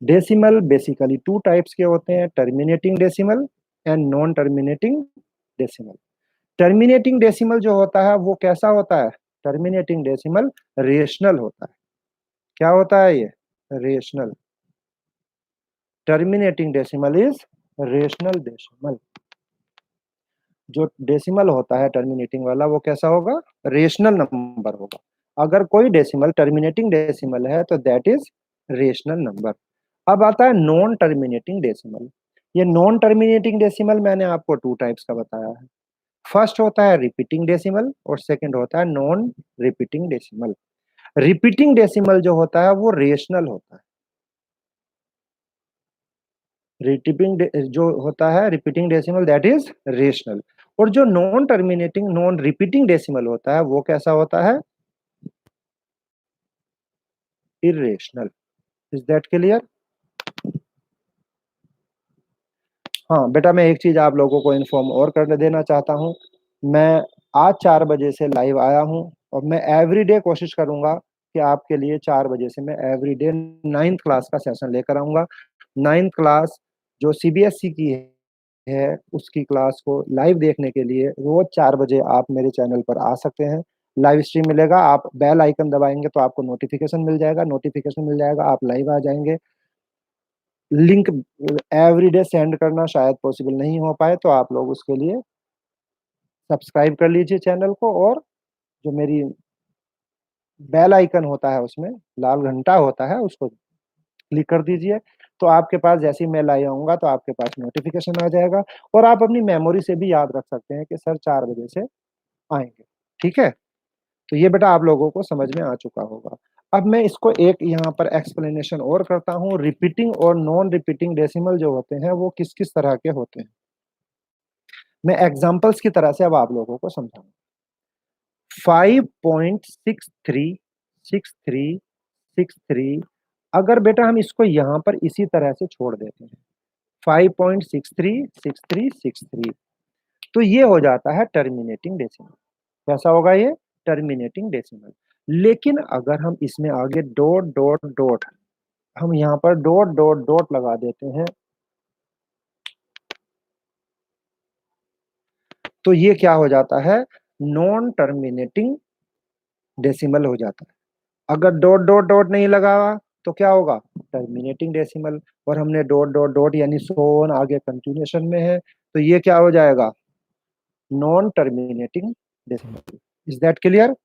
डेसिमल बेसिकली टू टाइप्स के होते हैं, terminating decimal and non terminating decimal. Terminating decimal जो होता है वो कैसा होता है, टर्मिनेटिंग डेसिमल रेशनल होता है। क्या होता है ये, rational. Terminating decimal is rational decimal. जो डेसिमल होता है टर्मिनेटिंग वाला वो कैसा होगा, रेशनल नंबर होगा। अगर कोई डेसिमल टर्मिनेटिंग डेसिमल है तो दैट इज रेशनल नंबर। अब आता है नॉन टर्मिनेटिंग डेसिमल। ये नॉन टर्मिनेटिंग डेसिमल मैंने आपको टू टाइप्स का बताया है। फर्स्ट होता है रिपीटिंग डेसिमल और सेकंड होता है non repeating decimal. Repeating decimal जो होता है वो रेशनल होता है। रिपीटिंग जो होता है repeating decimal that is rational. और जो non terminating non repeating decimal होता है वो कैसा होता है, इरेशनल। Is that clear? हाँ बेटा मैं एक चीज आप लोगों को इन्फॉर्म और कर देना चाहता हूँ। मैं आज 4 बजे से लाइव आया हूँ और मैं एवरीडे कोशिश करूंगा कि आपके लिए 4 बजे से मैं एवरीडे 9th क्लास का सेशन लेकर आऊंगा। 9th क्लास जो सीबीएसई की है उसकी क्लास को लाइव देखने के लिए रोज 4 बजे आप मेरे चैनल पर आ सकते हैं। लाइव स्ट्रीम मिलेगा, आप बेल आइकन दबाएंगे तो आपको नोटिफिकेशन मिल जाएगा, नोटिफिकेशन मिल जाएगा आप लाइव आ जाएंगे। लिंक एवरीडे सेंड करना शायद पॉसिबल नहीं हो पाए तो आप लोग उसके लिए सब्सक्राइब कर लीजिए चैनल को, और जो मेरी बेल आइकन होता है उसमें लाल घंटा होता है उसको क्लिक कर दीजिए, तो आपके पास जैसे ही मैं लाइव आऊंगा तो आपके पास नोटिफिकेशन आ जाएगा। और आप अपनी मेमोरी से भी याद रख सकते हैं कि सर 4 बजे से आएंगे। ठीक है, तो ये बेटा आप लोगों को समझ में आ चुका होगा। अब मैं इसको एक यहाँ पर एक्सप्लेनेशन और करता हूँ, रिपीटिंग और नॉन रिपीटिंग डेसिमल जो होते हैं वो किस किस तरह के होते हैं। मैं एग्जाम्पल्स की तरह से अब आप लोगों को समझाऊंगा। 5.636363, अगर बेटा हम इसको यहाँ पर इसी तरह से छोड़ देते हैं 5.636363, तो ये हो जाता है टर्मिनेटिंग डेसिमल। कैसा होगा ये, टर्मिनेटिंग डेसिमल। लेकिन अगर हम इसमें आगे डॉट डॉट डॉट, हम यहाँ पर डॉट डॉट डॉट लगा देते हैं तो ये क्या हो जाता है, नॉन टर्मिनेटिंग डेसिमल हो जाता है। अगर डॉट डॉट डॉट नहीं लगा तो क्या होगा, टर्मिनेटिंग डेसिमल। और हमने डॉट डॉट डॉट यानी सोन आगे कंटिन्यूएशन में है, तो ये क्या हो जाएगा, non terminating decimal. Is that clear?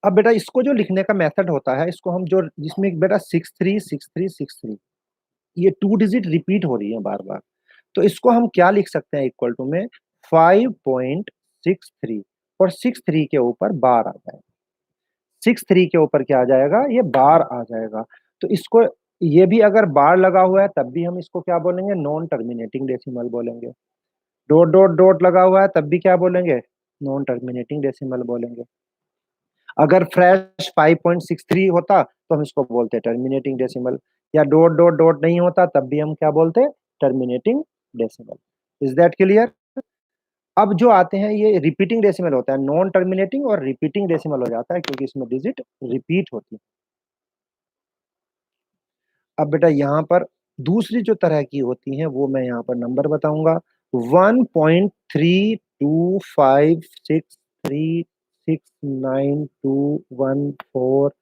अब बेटा इसको जो लिखने का मेथड होता है, इसको हम जो जिसमें बेटा 636363, ये 2 डिजिट रिपीट हो रही है बार बार, तो इसको हम क्या लिख सकते हैं, इक्वल टू में 5.63, और 63 के ऊपर बार आ जाएगा। 63 के ऊपर क्या आ जाएगा, ये बार आ जाएगा। तो इसको, ये भी अगर बार लगा हुआ है तब भी हम इसको क्या बोलेंगे, नॉन टर्मिनेटिंग डेसिमल बोलेंगे। डॉट डॉट डॉट लगा हुआ है तब भी क्या बोलेंगे, नॉन टर्मिनेटिंग डेसिमल बोलेंगे। अगर फ्रेश 5.63 होता तो हम इसको बोलते टर्मिनेटिंग डेसिमल, या डॉट डॉट डॉट नहीं होता तब भी हम क्या बोलते, terminating decimal. Is that clear? अब जो आते हैं ये रिपीटिंग डेसिमल होता है, नॉन टर्मिनेटिंग और रिपीटिंग डेसिमल हो जाता है, क्योंकि इसमें डिजिट रिपीट होती है। अब बेटा यहाँ पर दूसरी जो तरह की होती हैं वो मैं यहाँ पर नंबर बताऊंगा, 1.3256369214।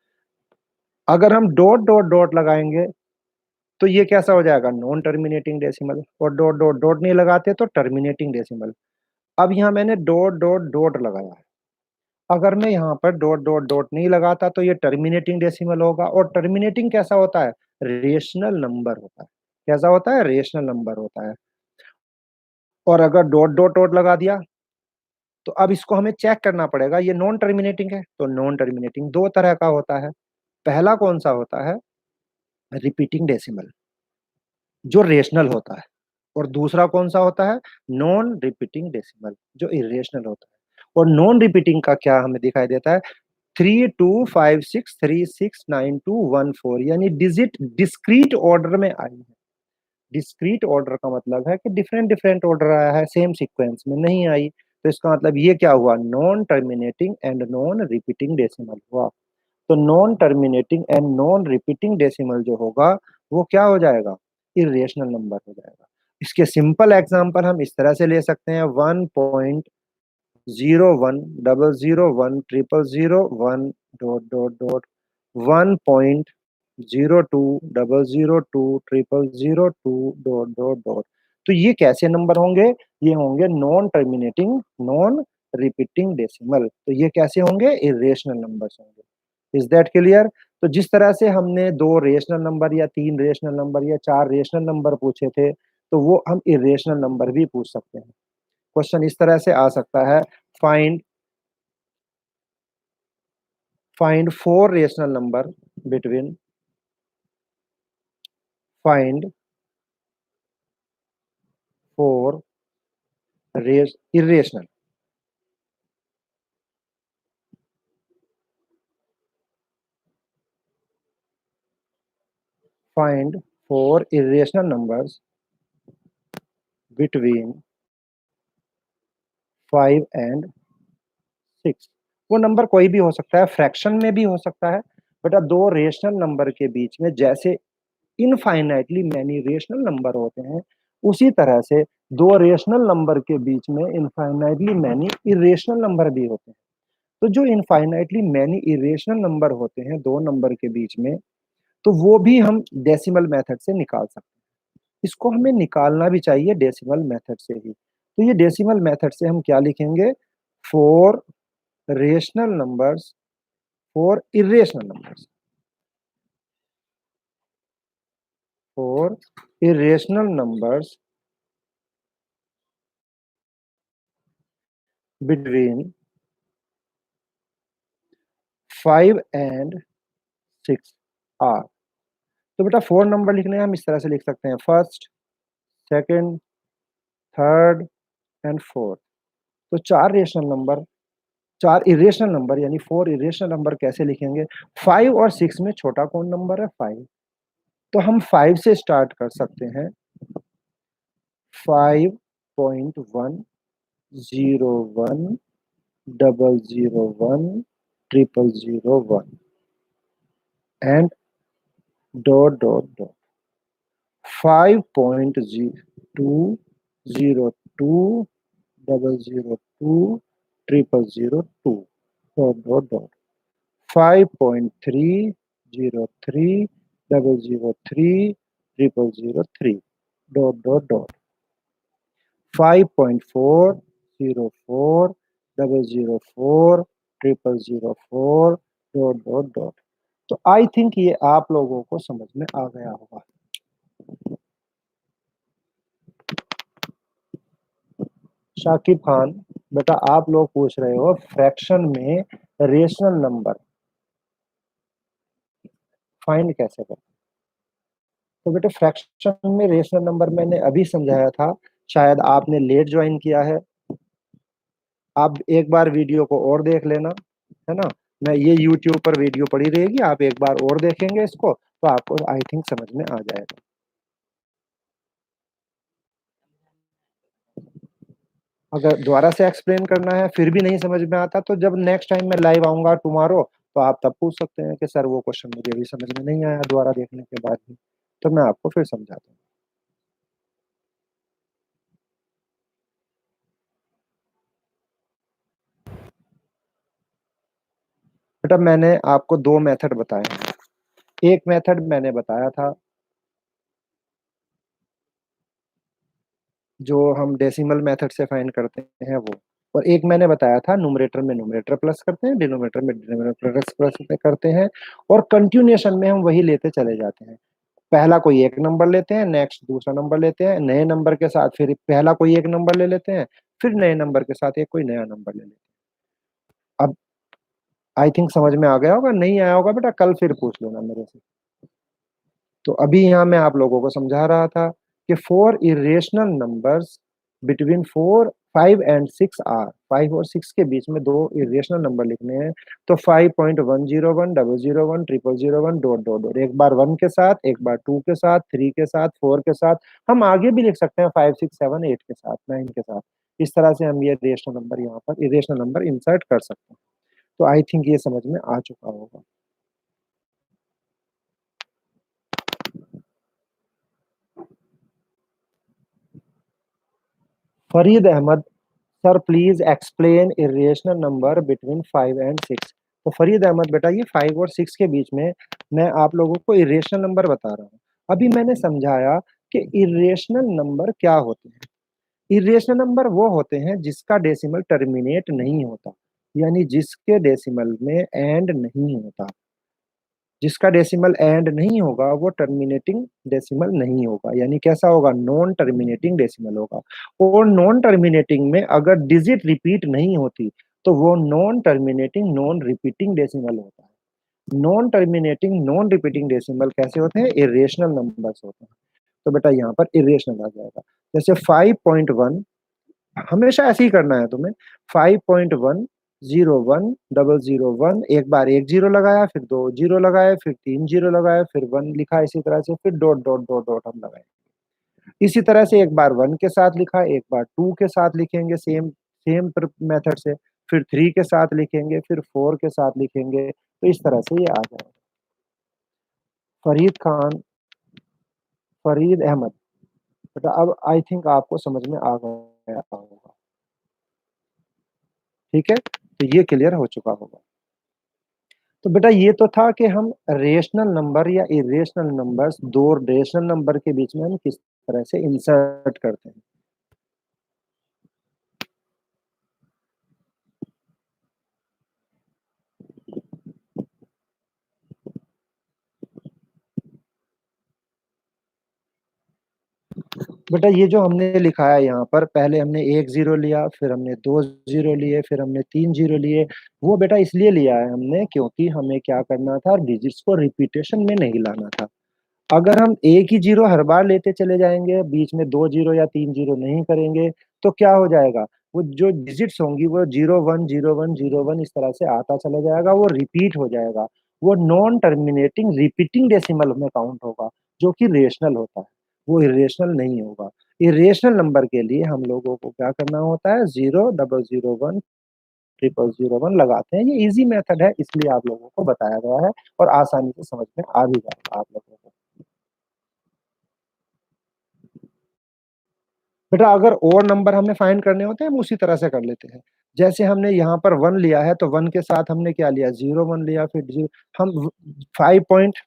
अगर हम डॉट डॉट डॉट लगाएंगे तो ये कैसा हो जाएगा, नॉन टर्मिनेटिंग डेसिमल, और डॉट डॉट डॉट नहीं लगाते तो टर्मिनेटिंग डेसिमल। अब यहाँ मैंने डॉट डॉट डॉट लगाया है, अगर मैं यहाँ पर डॉट डॉट डॉट नहीं लगाता तो ये टर्मिनेटिंग डेसिमल होगा। और टर्मिनेटिंग कैसा होता है, रेशनल नंबर होता है। कैसा होता है, रेशनल नंबर होता है। और अगर डॉट डॉट डॉट लगा दिया तो अब इसको हमें चेक करना पड़ेगा, ये नॉन टर्मिनेटिंग है, तो नॉन टर्मिनेटिंग दो तरह का होता है। पहला कौन सा होता है, रिपीटिंग डेसिमल, जो रेशनल होता है। और दूसरा कौन सा होता है, नॉन रिपीटिंग डेसिमल, जो इरेशनल होता है। और नॉन रिपीटिंग का क्या हमें दिखाई देता है, 3256369214, यानी डिजिट डिस्क्रीट ऑर्डर में आई है। डिस्क्रीट ऑर्डर का मतलब है कि डिफरेंट डिफरेंट ऑर्डर आया है, सेम सीक्वेंस में नहीं आई। तो इसका मतलब ये क्या हुआ, non terminating and non repeating decimal हुआ। तो non terminating and non repeating decimal जो होगा वो क्या हो जाएगा, इरेशनल नंबर हो जाएगा। इसके सिंपल एग्जांपल हम इस तरह से ले सकते हैं, 1.01001001 dot dot dot 1.02002002 dot dot dot. तो ये कैसे नंबर होंगे, ये होंगे non terminating non repeating decimal. तो ये कैसे होंगे, इरेशनल नंबर्स होंगे। Is that clear? तो जिस तरह से हमने दो रेशनल नंबर या तीन रेशनल नंबर या चार रेशनल नंबर पूछे थे, तो वो हम इरेशनल नंबर भी पूछ सकते हैं। क्वेश्चन इस तरह से आ सकता है, find find four rational number between, find four race irrational, find four irrational numbers between 5 and 6। वो नंबर कोई भी हो सकता है, फ्रैक्शन में भी हो सकता है। बेटा दो रेशनल नंबर के बीच में जैसे इनफाइनाइटली मैनी रेशनल नंबर होते हैं, उसी तरह से दो रेशनल नंबर के बीच में इनफाइनाइटली मैनी इरेशनल नंबर भी होते हैं। तो जो इनफाइनाइटली मैनी इरेशनल नंबर होते हैं दो नंबर के बीच में, तो वो भी हम डेसिमल मेथड से निकाल सकते हैं। इसको हमें निकालना भी चाहिए डेसिमल मेथड से ही। तो ये डेसिमल मेथड से हम क्या लिखेंगे, four rational numbers, four irrational numbers, four irrational numbers between 5 and 6 are. तो बेटा फोर नंबर लिखने हैं हम इस तरह से लिख सकते हैं, first, second, third and fourth. तो चार रेशनल नंबर, चार इरेशनल नंबर यानी फोर इरेशनल नंबर कैसे लिखेंगे, 5 और 6 में छोटा कौन नंबर है, 5। तो हम 5 से स्टार्ट कर सकते हैं, 5.101001001। And dot dot dot 5.02002 dot dot dot 5.303 dot dot dot 5.404 dot dot dot. तो आई थिंक ये आप लोगों को समझ में आ गया होगा। शाकिब खान, बेटा आप लोग पूछ रहे हो फ्रैक्शन में रेशनल नंबर फाइंड कैसे करें। तो बेटे फ्रैक्शन में रेशनल नंबर मैंने अभी समझाया था, शायद आपने लेट ज्वाइन किया है। आप एक बार वीडियो को और देख लेना, है ना। मैं ये यूट्यूब पर वीडियो पड़ी रहेगी, आप एक बार और देखेंगे इसको तो आपको आई थिंक समझ में आ जाएगा। अगर दोबारा से एक्सप्लेन करना है फिर भी नहीं समझ में आता तो जब नेक्स्ट टाइम मैं लाइव आऊंगा टुमारो, तो आप तब पूछ सकते हैं कि सर वो क्वेश्चन मुझे भी समझ में नहीं आया दोबारा देखने के बाद भी, तो मैं आपको फिर समझाता हूँ। बेटा मैंने आपको दो मेथड बताए हैं। एक मेथड मैंने बताया था जो हम डेसिमल मेथड से फाइंड करते हैं वो, और एक मैंने बताया था न्यूमरेटर में न्यूमरेटर प्लस करते हैं, डिनोमिनेटर में डिनोमिनेटर प्लस करते हैं, और कंटिन्यूएशन में हम वही लेते चले जाते हैं। पहला कोई एक नंबर लेते हैं, नेक्स्ट दूसरा नंबर लेते हैं, नए नंबर के साथ फिर पहला कोई एक नंबर ले लेते हैं, फिर नए नंबर के साथ एक कोई नया नंबर ले लेते हैं। अब आई थिंक समझ में आ गया होगा, नहीं आया होगा बेटा कल फिर पूछ लेना मेरे से। तो अभी यहाँ मैं आप लोगों को समझा रहा था कि four irrational numbers between 5 and 6 are, 5 और 6 के बीच में दो इरेशनल नंबर लिखने हैं। तो 5.101001001 डॉट डॉट डॉट, एक बार 1 के साथ, एक बार 2 के साथ, 3 के साथ, 4 के साथ, हम आगे भी लिख सकते हैं 5, 6, 7, 8 के साथ, 9 के साथ। इस तरह से हम ये रेशनल नंबर यहाँ पर इरेशनल नंबर इंसर्ट कर सकते हैं। तो आई थिंक ये समझ में आ चुका होगा। Farid Ahmed, sir please explain irrational number between 5 and 6। तो फरीद अहमद बेटा ये 5 और 6 के बीच में मैं आप लोगों को इरेशनल नंबर बता रहा हूँ। अभी मैंने समझाया कि इरेशनल नंबर क्या होते हैं। इरेशनल नंबर वो होते हैं जिसका डेसिमल टर्मिनेट नहीं होता, यानी जिसके डेसिमल में एंड नहीं होता। जिसका डेसिमल एंड नहीं होगा वो टर्मिनेटिंग डेसिमल नहीं होगा, यानी कैसा होगा, नॉन टर्मिनेटिंग डेसिमल होगा। और नॉन टर्मिनेटिंग में अगर डिजिट रिपीट नहीं होती तो वो non terminating non repeating decimal होता है। Non terminating non repeating decimal कैसे होते हैं, इरेशनल नंबर्स होते हैं। तो बेटा यहाँ पर इरेशनल आ जाएगा। जैसे 5.1, हमेशा ऐसे ही करना है तुम्हें। 5.1010001, एक बार एक जीरो लगाया, फिर दो जीरो लगाए, फिर तीन जीरो लगाए, फिर वन लिखा, इसी तरह से फिर डॉट डॉट डॉट डॉट हम लगाए। इसी तरह से एक बार वन के साथ लिखा, एक बार टू के साथ लिखेंगे, सेम सेम मेथड से, फिर थ्री के साथ लिखेंगे, फिर फोर के साथ लिखेंगे, तो इस तरह से ये आ जाएगा। फरीद खान, फरीद अहमद, बेटा अब आई थिंक आपको समझ में आ गया होगा। ठीक है, तो ये क्लियर हो चुका होगा। तो बेटा ये तो था कि हम रेशनल नंबर या इरेशनल नंबर्स, दो रेशनल नंबर के बीच में हम किस तरह से इंसर्ट करते हैं। बेटा ये जो हमने लिखा है यहाँ पर, पहले हमने एक जीरो लिया, फिर हमने दो जीरो लिए, फिर हमने तीन जीरो लिए। वो बेटा इसलिए लिया है हमने क्योंकि हमें क्या करना था, डिजिट्स को रिपीटेशन में नहीं लाना था। अगर हम एक ही जीरो हर बार लेते चले जाएंगे, बीच में दो जीरो या तीन जीरो नहीं करेंगे, तो क्या हो जाएगा, वो जो डिजिट्स होंगी वो 0 1 0 1 0 1 इस तरह से आता चला जाएगा, वो रिपीट हो जाएगा। वो नॉन टर्मिनेटिंग रिपीटिंग डेसिमल में काउंट होगा, जो कि रेशनल होता है, वो इरेशनल नहीं होगा। इरेशनल नंबर के लिए हम लोगों को क्या करना होता है, 0 0 0 1 00001 लगाते हैं। ये इजी मेथड है, इसलिए आप लोगों को बताया गया है और आसानी से समझ में आ भी जाएगा आप लोगों को। बेटा अगर और नंबर हमें फाइंड करने होते हैं हम उसी तरह से कर लेते हैं। जैसे हमने यहाँ पर 1 लिया है तो 1 के साथ हमने क्या लिया, 01 लिया, फिर 0 हम 5 पॉइंट,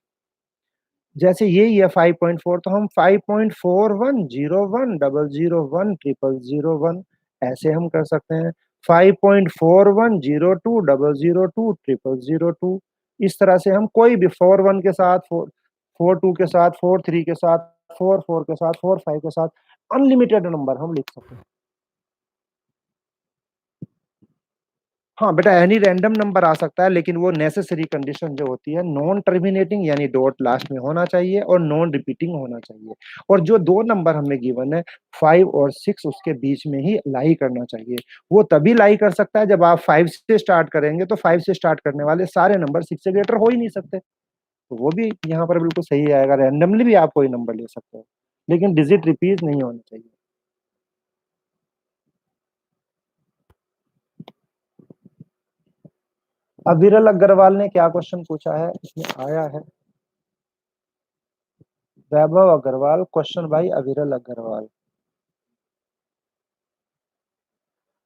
जैसे यही है 5.4 तो हम 5.4101 01001 ऐसे हम कर सकते हैं। 5.4102 इस तरह से हम कोई भी 41 के साथ 42 के साथ 43 के साथ 44 के साथ 45 के साथ अनलिमिटेड नंबर हम लिख सकते हैं। हाँ बेटा एनी रैंडम नंबर आ सकता है, लेकिन वो नेसेसरी कंडीशन जो होती है नॉन टर्मिनेटिंग यानी डॉट लास्ट में होना चाहिए और नॉन रिपीटिंग होना चाहिए। और जो दो नंबर हमें गिवन है 5 और 6 उसके बीच में ही लाई करना चाहिए। वो तभी लाई कर सकता है जब आप 5 से स्टार्ट करेंगे, तो 5 से स्टार्ट करने वाले सारे नंबर 6 से ग्रेटर हो ही नहीं सकते। तो वो भी यहाँ पर बिल्कुल सही आएगा, रैंडमली भी आप कोई नंबर ले सकते हो, लेकिन डिजिट रिपीट नहीं होनी चाहिए। अब विरल अग्रवाल ने क्या क्वेश्चन पूछा है, इसमें आया है वैभव Agarwal, question by Aviral Agarwal.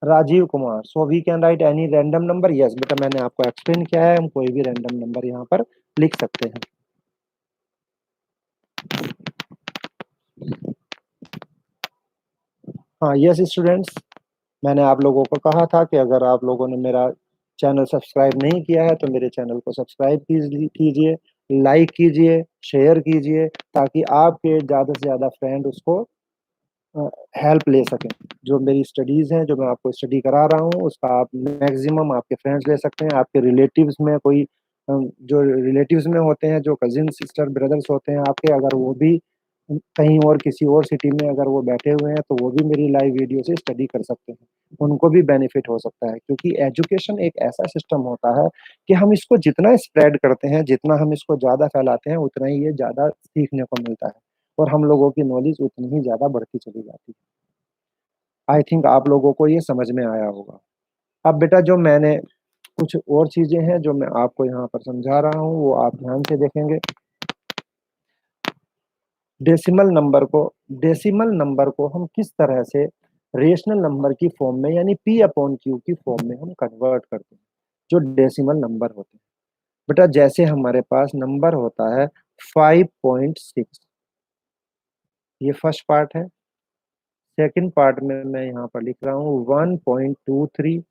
Rajiv Kumar, so we can write any random number. Yes बेटा मैंने आपको एक्सप्लेन किया है, हम कोई भी रैंडम नंबर यहाँ पर लिख सकते हैं। हाँ यस स्टूडेंट्स, मैंने आप लोगों को कहा था कि अगर आप लोगों ने मेरा चैनल सब्सक्राइब नहीं किया है तो मेरे चैनल को सब्सक्राइब कीजिए, लाइक कीजिए, शेयर कीजिए, ताकि आपके ज़्यादा से ज़्यादा फ्रेंड उसको हेल्प ले सकें। जो मेरी स्टडीज़ हैं, जो मैं आपको स्टडी करा रहा हूँ, उसका आप मैक्सिमम आपके फ्रेंड्स ले सकते हैं। आपके रिलेटिव्स में कोई जो रिलेटिव्स में होते हैं, जो कजिन सिस्टर ब्रदर्स होते हैं आपके, अगर वो भी कहीं और किसी और सिटी में अगर वो बैठे हुए हैं तो वो भी मेरी लाइव वीडियो से स्टडी कर सकते हैं, उनको भी बेनिफिट हो सकता है। क्योंकि एजुकेशन एक ऐसा सिस्टम होता है कि हम इसको जितना स्प्रेड करते हैं, जितना हम इसको ज़्यादा फैलाते हैं, उतना ही ये ज़्यादा सीखने को मिलता है और हम लोगों की नॉलेज उतनी ही ज़्यादा बढ़ती चली जाती है। आई थिंक आप लोगों को ये समझ में आया होगा। अब बेटा जो मैंने कुछ और चीज़ें हैं जो मैं आपको यहाँ पर समझा रहा हूँ, वो आप ध्यान से देखेंगे। डेसिमल नंबर को हम किस तरह से रेशनल नंबर की फॉर्म में यानी पी अपॉन क्यू की फॉर्म में हम कन्वर्ट करते हैं, जो डेसिमल नंबर होते हैं। बेटा जैसे हमारे पास नंबर होता है 5.6, ये फर्स्ट पार्ट है। सेकंड पार्ट में मैं यहाँ पर लिख रहा हूँ 1.23।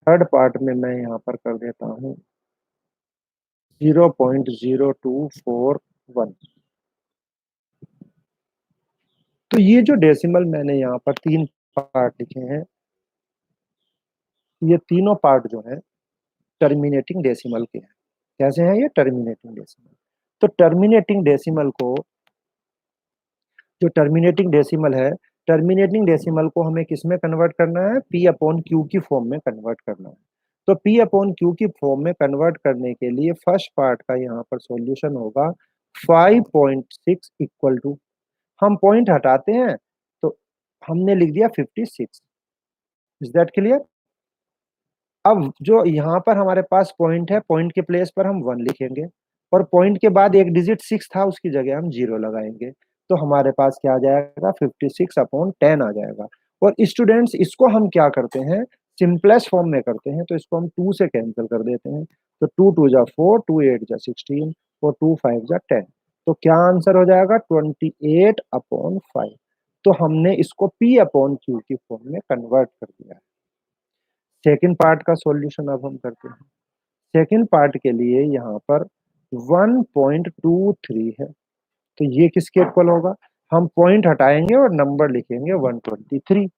थर्ड पार्ट में मैं यहाँ पर कर देता हूँ 0.0241। तो ये जो डेसिमल मैंने यहाँ पर तीन पार्ट लिखे हैं, ये तीनों पार्ट जो है टर्मिनेटिंग डेसिमल के हैं। कैसे हैं ये टर्मिनेटिंग डेसिमल? तो टर्मिनेटिंग डेसिमल को हमें किस में कन्वर्ट करना है, पी अपॉन क्यू की फॉर्म में कन्वर्ट करना है। तो पी अपॉन क्यू की फॉर्म में कन्वर्ट करने के लिए फर्स्ट पार्ट का यहाँ पर सॉल्यूशन होगा 5.6 इक्वल टू, हम पॉइंट हटाते हैं तो हमने लिख दिया 56। Is that clear? अब जो यहाँ पर हमारे पास पॉइंट है, पॉइंट के प्लेस पर हम 1 लिखेंगे और पॉइंट के बाद एक डिजिट 6 था, उसकी जगह हम 0 लगाएंगे। तो हमारे पास क्या आ जाएगा, 56/10 आ जाएगा। और स्टूडेंट्स इसको हम क्या करते हैं, सिंपलेस्ट फॉर्म में करते हैं, तो इसको हम 2 से कैंसिल कर देते हैं। तो 2 2 जा 4, 2 8 जा 16 और 2 5 जा 10। तो क्या आंसर हो जाएगा 28/5। तो हमने इसको पी अपॉन क्यू की फॉर्म में कन्वर्ट कर दिया है। सेकेंड पार्ट का सॉल्यूशन अब हम करते हैं। सेकेंड पार्ट के लिए यहाँ पर 1.23 है, तो ये किसके इक्वल होगा, हम पॉइंट हटाएंगे और नंबर लिखेंगे 123।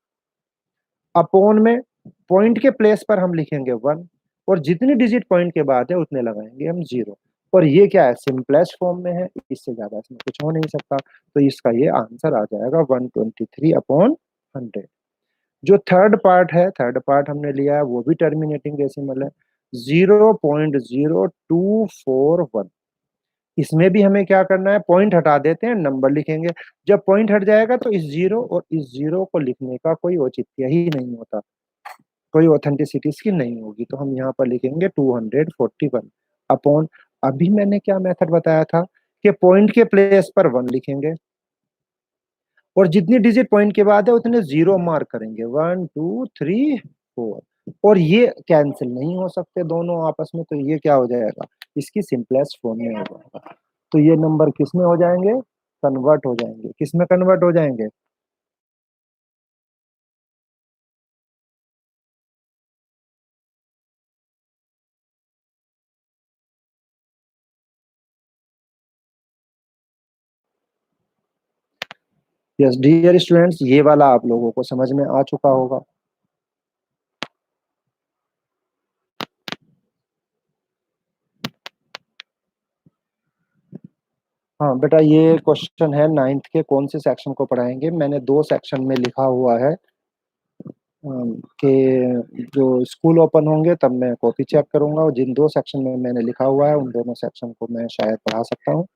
अपॉन में पॉइंट के प्लेस पर हम लिखेंगे 1 और जितनी डिजिट पॉइंट के बाद है उतने लगाएंगे हम 0। और ये क्या है, सिंपलेस्ट फॉर्म में है, इससे ज्यादा इसमें कुछ हो नहीं सकता। तो इसका ये आंसर आ जाएगा 123/100। जो थर्ड पार्ट है, थर्ड पार्ट हमने लिया है, वो भी टर्मिनेटिंग डेसिमल है 0.0241। इसमें भी हमें क्या करना है, पॉइंट हटा देते हैं, नंबर लिखेंगे। जब पॉइंट हट जाएगा तो इस जीरो और इस जीरो को लिखने का कोई औचित्य ही नहीं होता। कोई ऑथेंटिसिटी इसकी नहीं होगी, तो हम यहाँ पर लिखेंगे 241 अपॉन, अभी मैंने क्या मेथड बताया था कि पॉइंट के प्लेस पर 1 लिखेंगे और जितनी डिजिट पॉइंट के बाद है उतने जीरो मार्क करेंगे, 1 2 3 4, और ये कैंसिल नहीं हो सकते दोनों आपस में, तो ये क्या हो जाएगा, इसकी सिंपलेस्ट फॉर्म में हो जाएगा। तो ये नंबर किस में हो जाएंगे, कन्वर्ट हो जाएंगे, किस में कन्वर्ट हो जाएंगे, यस डियर स्टूडेंट्स, ये वाला आप लोगों को समझ में आ चुका होगा। हाँ बेटा, ये क्वेश्चन है नाइन्थ के, कौन से सेक्शन को पढ़ाएंगे, मैंने दो सेक्शन में लिखा हुआ है कि जो स्कूल ओपन होंगे तब मैं कॉपी चेक करूंगा, और जिन दो सेक्शन में मैंने लिखा हुआ है उन दोनों सेक्शन को मैं शायद पढ़ा सकता हूँ।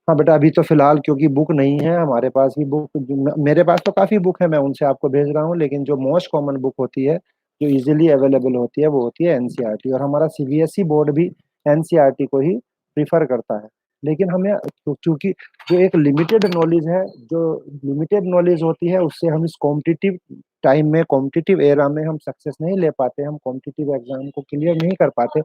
हाँ बेटा, अभी तो फिलहाल क्योंकि बुक नहीं है हमारे पास, भी बुक मेरे पास तो काफ़ी बुक है, मैं उनसे आपको भेज रहा हूँ, लेकिन जो मोस्ट कॉमन बुक होती है, जो इजीली अवेलेबल होती है, वो होती है एनसीईआरटी, और हमारा सीबीएसई बोर्ड भी एनसीईआरटी को ही प्रीफर करता है। लेकिन हमें चूंकि जो एक लिमिटेड नॉलेज है, जो लिमिटेड नॉलेज होती है, उससे हम इस कॉम्पिटिटिव टाइम में, कॉम्पिटिटिव एरा में हम सक्सेस नहीं ले पाते, हम कॉम्पिटिटिव एग्जाम को क्लियर नहीं कर पाते,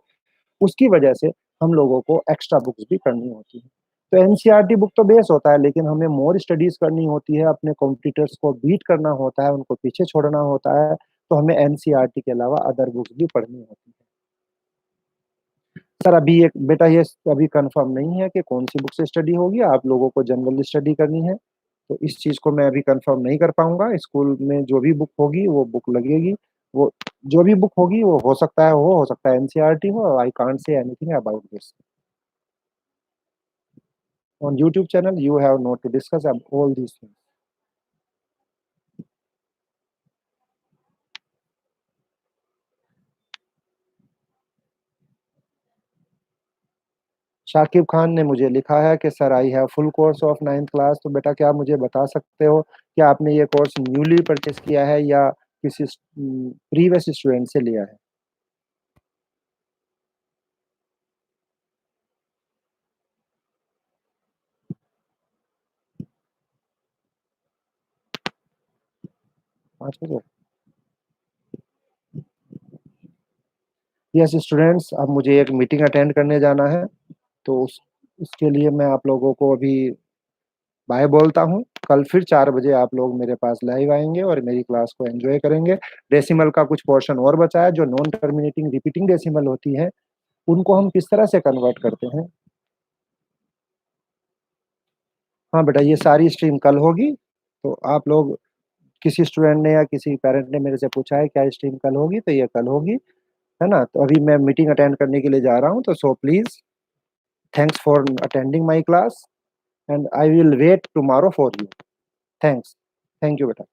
उसकी वजह से हम लोगों को एक्स्ट्रा बुक्स भी करनी होती है। तो एनसीईआरटी बुक तो बेस होता है, लेकिन हमें मोर स्टडीज करनी होती है, अपने कॉम्पिटिटर्स को बीट करना होता है, उनको पीछे छोड़ना होता है, तो हमें एनसीईआरटी के अलावा अदर बुक्स भी पढ़नी होती है। सर अभी एक बेटा, ये अभी कंफर्म नहीं है कि कौन सी बुक से स्टडी होगी, आप लोगों को जनरल स्टडी करनी है, तो इस चीज को मैं अभी कंफर्म नहीं कर पाऊंगा। स्कूल में जो भी बुक होगी वो बुक लगेगी, वो जो भी बुक होगी वो हो सकता है एनसीईआरटी हो, I can't say anything about this. On YouTube channel, you have not to discuss all these things. Shakib Khan ने मुझे लिखा है कि sir I have full course of ninth class, तो बेटा क्या आप मुझे बता सकते हो कि आपने ये कोर्स न्यूली परचेस किया है या किसी प्रीवियस स्टूडेंट से लिया है। 5 बजे। यस स्टूडेंट्स, अब मुझे एक मीटिंग अटेंड करने जाना है, तो उसके लिए मैं आप लोगों को अभी बाय बोलता हूँ। कल फिर 4 बजे आप लोग मेरे पास लाइव आएंगे और मेरी क्लास को एंजॉय करेंगे। डेसिमल का कुछ पोर्शन और बचा है, जो नॉन टर्मिनेटिंग रिपीटिंग डेसिमल होती है, उनको हम किस तरह से कन्वर्ट करते हैं। हाँ बेटा, ये सारी स्ट्रीम कल होगी, तो आप लोग, किसी स्टूडेंट ने या किसी पेरेंट ने मेरे से पूछा है क्या स्ट्रीम कल होगी, तो ये कल होगी, है ना। तो अभी मैं मीटिंग अटेंड करने के लिए जा रहा हूँ, तो so please, thanks for attending my class, and I will wait tomorrow for you. Thanks. Thank you बेटा।